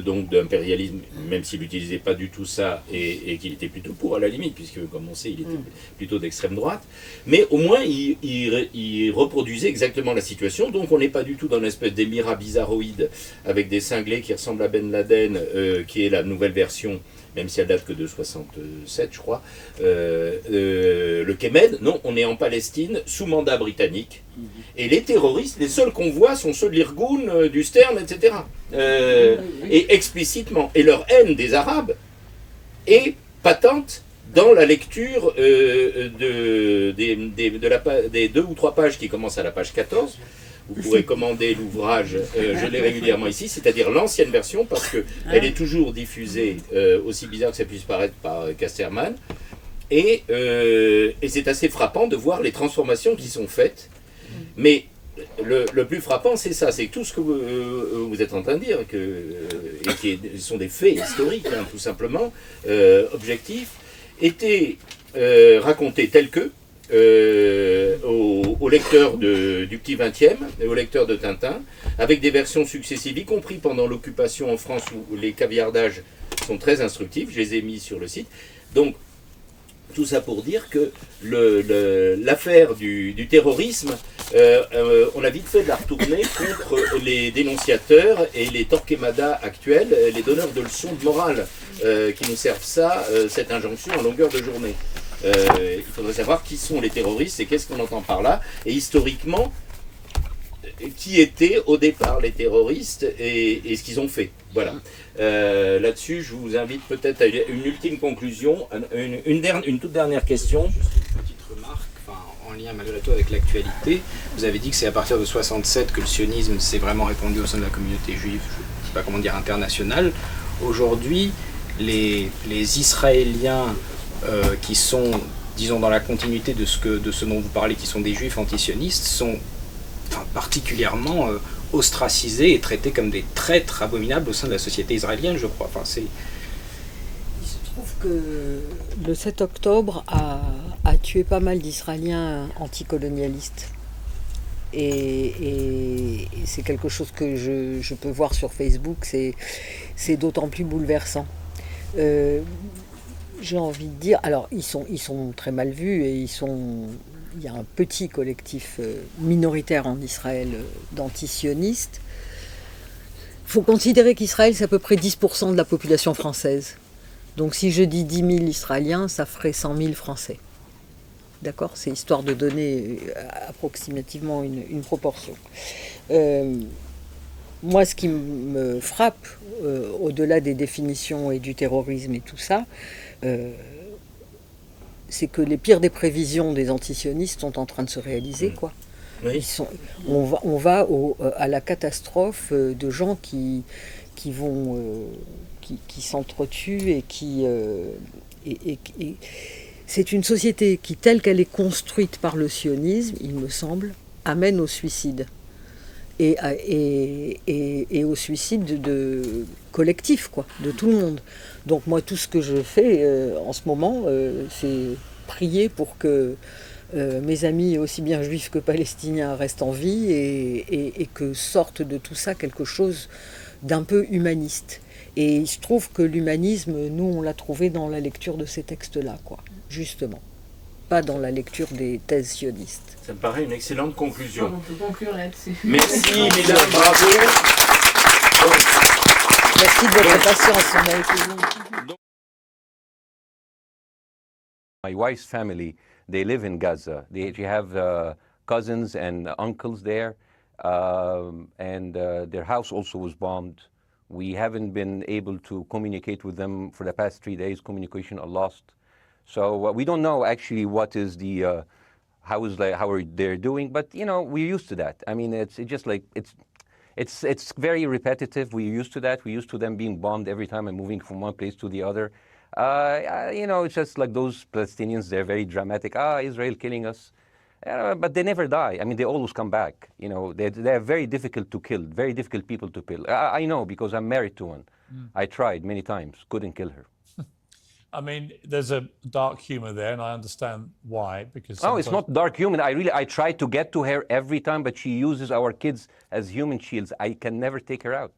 donc d'impérialisme, même s'il n'utilisait pas du tout ça, et qu'il était plutôt pour à la limite, puisque comme on sait, il était plutôt d'extrême droite, mais au moins il reproduisait exactement la situation, donc on n'est pas du tout dans une espèce d'émirat bizarroïde, avec des cinglés qui ressemblent à Ben Laden, qui est la nouvelle version, même si elle date que de 67, je crois, le Kemed. Non, on est en Palestine, sous mandat britannique. Et les terroristes, les seuls qu'on voit sont ceux de l'Irgun, du Stern, etc. Et explicitement. Et leur haine des Arabes est patente dans la lecture des 2 ou 3 pages qui commencent à la page 14. Vous pourrez commander l'ouvrage, je l'ai régulièrement ici, c'est-à-dire l'ancienne version, parce qu'elle est toujours diffusée, aussi bizarre que ça puisse paraître, par Casterman. Et c'est assez frappant de voir les transformations qui sont faites. Mais le plus frappant, c'est ça, c'est que tout ce que vous êtes en train de dire, et qui sont des faits historiques, hein, tout simplement, objectifs, étaient racontés tels que, aux lecteurs du petit 20e et aux lecteurs de Tintin, avec des versions successives, y compris pendant l'occupation en France où les caviardages sont très instructifs, je les ai mis sur le site. Donc, tout ça pour dire que l'affaire du terrorisme, on a vite fait de la retourner contre les dénonciateurs et les Torquemada actuels, les donneurs de leçons de morale, qui nous servent cette injonction en longueur de journée. Il faudrait savoir qui sont les terroristes et qu'est-ce qu'on entend par là, et historiquement, qui étaient au départ les terroristes et ce qu'ils ont fait. Voilà. Là-dessus, je vous invite peut-être à une ultime conclusion, une toute dernière question. Juste une petite remarque, en lien malgré tout avec l'actualité. Vous avez dit que c'est à partir de 67 que le sionisme s'est vraiment répandu au sein de la communauté juive, je ne sais pas comment dire, internationale. Aujourd'hui, les Israéliens qui sont, disons, dans la continuité de ce dont vous parlez, qui sont des juifs antisionistes, sont particulièrement ostracisés et traités comme des traîtres abominables au sein de la société israélienne, je crois. Il se trouve que le 7 octobre a tué pas mal d'Israéliens anticolonialistes. Et c'est quelque chose que je peux voir sur Facebook, c'est d'autant plus bouleversant. J'ai envie de dire, alors ils sont très mal vus et il y a un petit collectif minoritaire en Israël d'antisionistes. Il faut considérer qu'Israël, c'est à peu près 10% de la population française. Donc si je dis 10 000 Israéliens, ça ferait 100 000 Français. D'accord, c'est histoire de donner approximativement une proportion. Moi, ce qui me frappe, au-delà des définitions et du terrorisme et tout ça, c'est que les pires des prévisions des antisionistes sont en train de se réaliser, quoi. Oui. On va à la catastrophe de gens qui s'entretuent et qui... c'est une société qui, telle qu'elle est construite par le sionisme, il me semble, amène au suicide. Et au suicide collectif, quoi, de tout le monde. Donc moi, tout ce que je fais en ce moment, c'est prier pour que mes amis, aussi bien juifs que palestiniens, restent en vie et que sorte de tout ça quelque chose d'un peu humaniste. Et il se trouve que l'humanisme, nous, on l'a trouvé dans la lecture de ces textes-là, quoi, justement. Pas dans la lecture des thèses sionistes. Ça me paraît une excellente conclusion. On peut conclure là-dessus. Merci, mesdames, bravo. Merci de votre patience, on a été long. My wife's family, they live in Gaza. They have cousins and uncles there, and their house also was bombed. We haven't been able to communicate with them for the past 3 days. Communication are lost. So we don't know actually what is the how are they doing, but you know, we're used to that. I mean, it's just like it's very repetitive. We're used to that. We're used to them being bombed every time I'm moving from one place to the other. You know, it's just like those Palestinians. They're very dramatic. Israel killing us, but they never die. I mean, they always come back. You know, they're very difficult to kill. Very difficult people to kill. I know because I'm married to one. I tried many times, couldn't kill her. I mean, there's a dark humor there, and I understand why. Because no, it's not dark humor. I try to get to her every time, but she uses our kids as human shields. I can never take her out.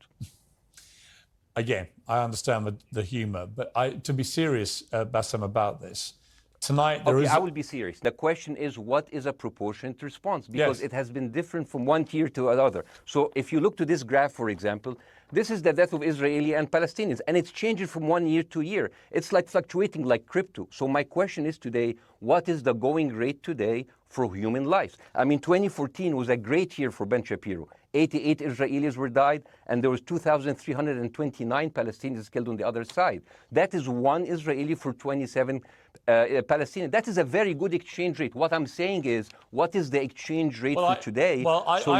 Again, I understand the humor, but to be serious, Bassem, about this, tonight there is... I will be serious. The question is, what is a proportionate response? Because it has been different from one year to another. So if you look to this graph, for example, this is the death of Israeli and Palestinians, and it's changing from 1 year to year. It's like fluctuating like crypto. So my question is today, what is the going rate today for human lives? I mean, 2014 was a great year for Ben Shapiro. 88 Israelis were died, and there was 2,329 Palestinians killed on the other side. That is one Israeli for 27 Palestinians. That is a very good exchange rate. What I'm saying is, what is the exchange rate for today?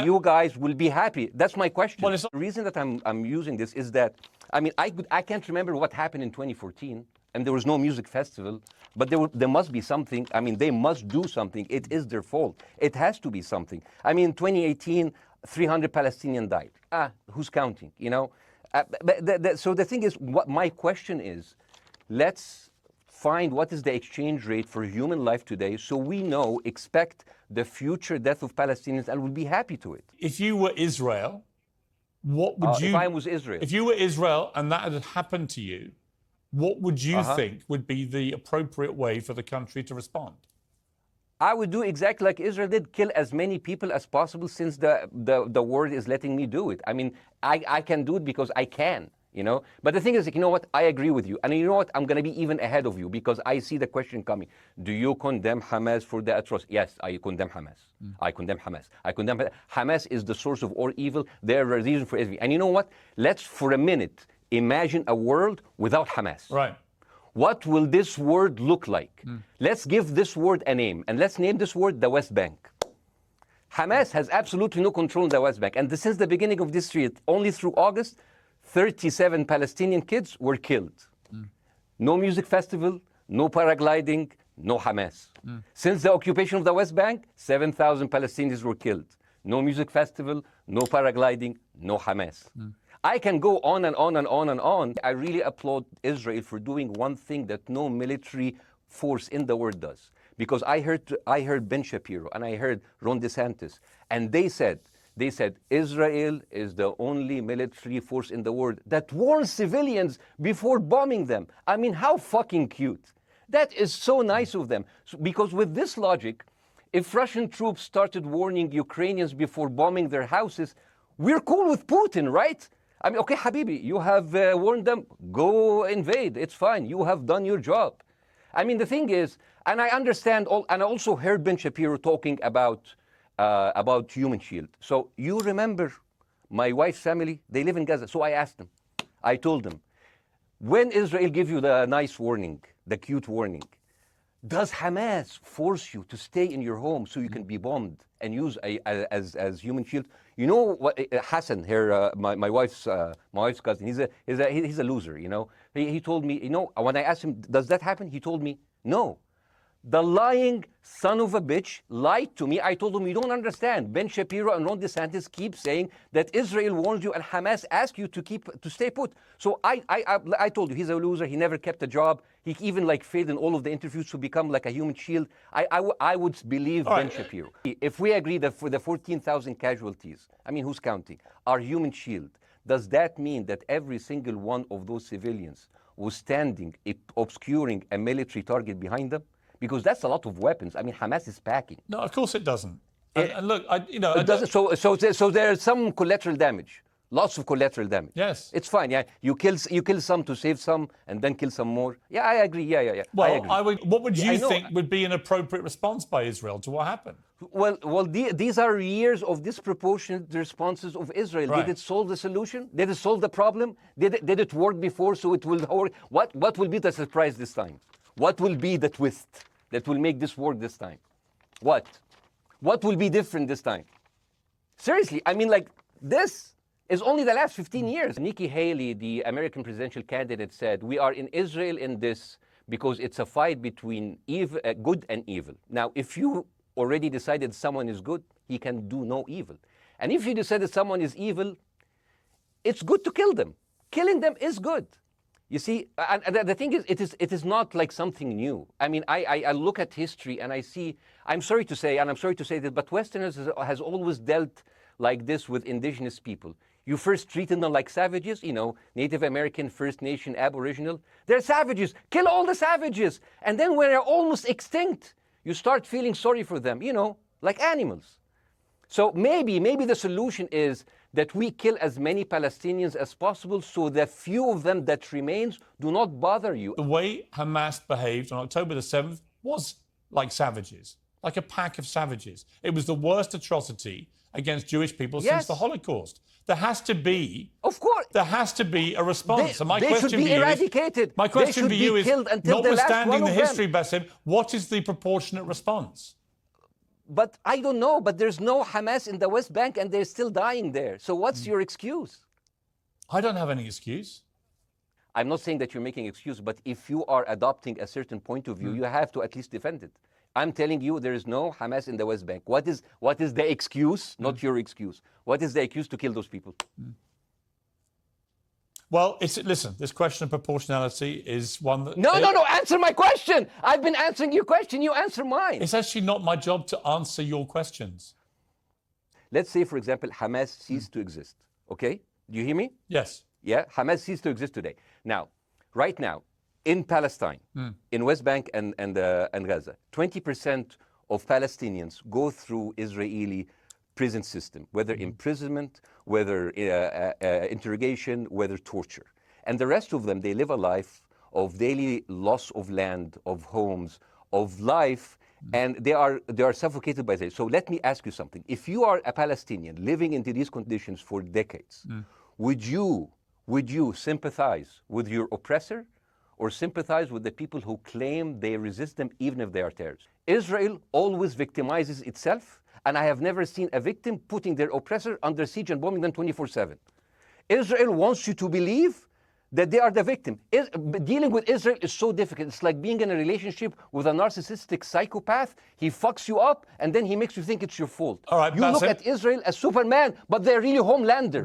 You guys will be happy. That's my question. The reason that I'm using this is that, I mean, I can't remember what happened in 2014, and there was no music festival, but there must be something. I mean, they must do something. It is their fault. It has to be something. I mean, 2018, 300 Palestinians died. Who's counting, you know? So the thing is, what my question is, let's find what is the exchange rate for human life today so we know, expect the future death of Palestinians and we'll be happy to it. If you were Israel, what would you... If I was Israel. If you were Israel and that had happened to you, what would you think would be the appropriate way for the country to respond? I would do exactly like Israel did, kill as many people as possible since the world is letting me do it. I mean, I can do it because I can, you know. But the thing is, you know what, I agree with you. And you know what, I'm going to be even ahead of you because I see the question coming. Do you condemn Hamas for the atrocity? Yes, I condemn Hamas. I condemn Hamas. Hamas is the source of all evil. They're a reason for everything. And you know what, let's for a minute imagine a world without Hamas. Right. What will this word look like? Let's give this word a name, and let's name this word the West Bank. Hamas has absolutely no control in the West Bank, and since the beginning of this year, only through August, 37 Palestinian kids were killed. No music festival, no paragliding, no Hamas. Since the occupation of the West Bank, 7,000 Palestinians were killed. No music festival, no paragliding, no Hamas. I can go on and on and on and on. I really applaud Israel for doing one thing that no military force in the world does. Because I heard Ben Shapiro and I heard Ron DeSantis, and they said Israel is the only military force in the world that warns civilians before bombing them. I mean, how fucking cute. That is so nice of them. Because with this logic, if Russian troops started warning Ukrainians before bombing their houses, we're cool with Putin, right? I mean, okay, Habibi, you have warned them, go invade, it's fine, you have done your job. I mean, the thing is, And I understand, and I also heard Ben Shapiro talking about Human Shield. So you remember my wife's family, they live in Gaza. So I asked them, I told them, when Israel gives you the nice warning, the cute warning, does Hamas force you to stay in your home so you can be bombed and use as human shield? You know what? Hassan, here, my wife's cousin, he's a loser. You know, he told me, you know, when I asked him, does that happen? He told me, no. The lying son of a bitch lied to me. I told him, you don't understand. Ben Shapiro and Ron DeSantis keep saying that Israel warned you and Hamas asked you to stay put. So I told you, he's a loser. He never kept a job. He even failed in all of the interviews to become like a human shield. I would believe Ben Shapiro. If we agree that for the 14,000 casualties, I mean, who's counting, are human shield, does that mean that every single one of those civilians was standing, obscuring a military target behind them? Because that's a lot of weapons. I mean, Hamas is packing. No, of course it doesn't. And look, it doesn't. So there's some collateral damage. Lots of collateral damage. Yes. It's fine. Yeah, you kill some to save some, and then kill some more. Yeah, I agree. Yeah. Well, I agree. what would you think would be an appropriate response by Israel to what happened? Well, these are years of disproportionate responses of Israel. Right. Did it solve the solution? Did it solve the problem? Did it work before? So it will work. What will be the surprise this time? What will be the twist that will make this work this time? What will be different this time? Seriously, I mean, this is only the last 15 years. Nikki Haley, the American presidential candidate, said, we are in Israel in this because it's a fight between good and evil. Now, if you already decided someone is good, he can do no evil. And if you decided someone is evil, it's good to kill them. Killing them is good. You see, and the thing is, it is not like something new. I mean, I look at history and I see, I'm sorry to say that, but Westerners has always dealt like this with indigenous people. You first treated them like savages, Native American, First Nation, Aboriginal. They're savages. Kill all the savages. And then when they're almost extinct, you start feeling sorry for them, like animals. So maybe the solution is that we kill as many Palestinians as possible so the few of them that remains do not bother you. The way Hamas behaved on October the 7th was like savages, like a pack of savages. It was the worst atrocity against Jewish people since the Holocaust. There has to be, of course, there has to be a response. They should be eradicated. My question for you is, notwithstanding the history, Bassem, what is the proportionate response? But I don't know, but there's no Hamas in the West Bank and they're still dying there. So what's your excuse? I don't have any excuse. I'm not saying that you're making an excuse, but if you are adopting a certain point of view, you have to at least defend it. I'm telling you, there is no Hamas in the West Bank. What is the excuse? Not your excuse. What is the excuse to kill those people? Well, listen, this question of proportionality is one that... No, answer my question. I've been answering your question. You answer mine. It's actually not my job to answer your questions. Let's say, for example, Hamas ceased to exist, okay? Do you hear me? Yes. Yeah, Hamas ceased to exist today. Now, right now, in Palestine, in West Bank and Gaza, 20% of Palestinians go through Israeli prison system, whether imprisonment, whether interrogation, whether torture. And the rest of them, they live a life of daily loss of land, of homes, of life, and they are suffocated by this. So let me ask you something. If you are a Palestinian living into these conditions for decades, would you sympathize with your oppressor or sympathize with the people who claim they resist them even if they are terrorists? Israel always victimizes itself, and I have never seen a victim putting their oppressor under siege and bombing them 24/7. Israel wants you to believe that they are the victim. Dealing with Israel is so difficult. It's like being in a relationship with a narcissistic psychopath. He fucks you up, and then he makes you think it's your fault. All right, you look at Israel as Superman, but they're really Homelander.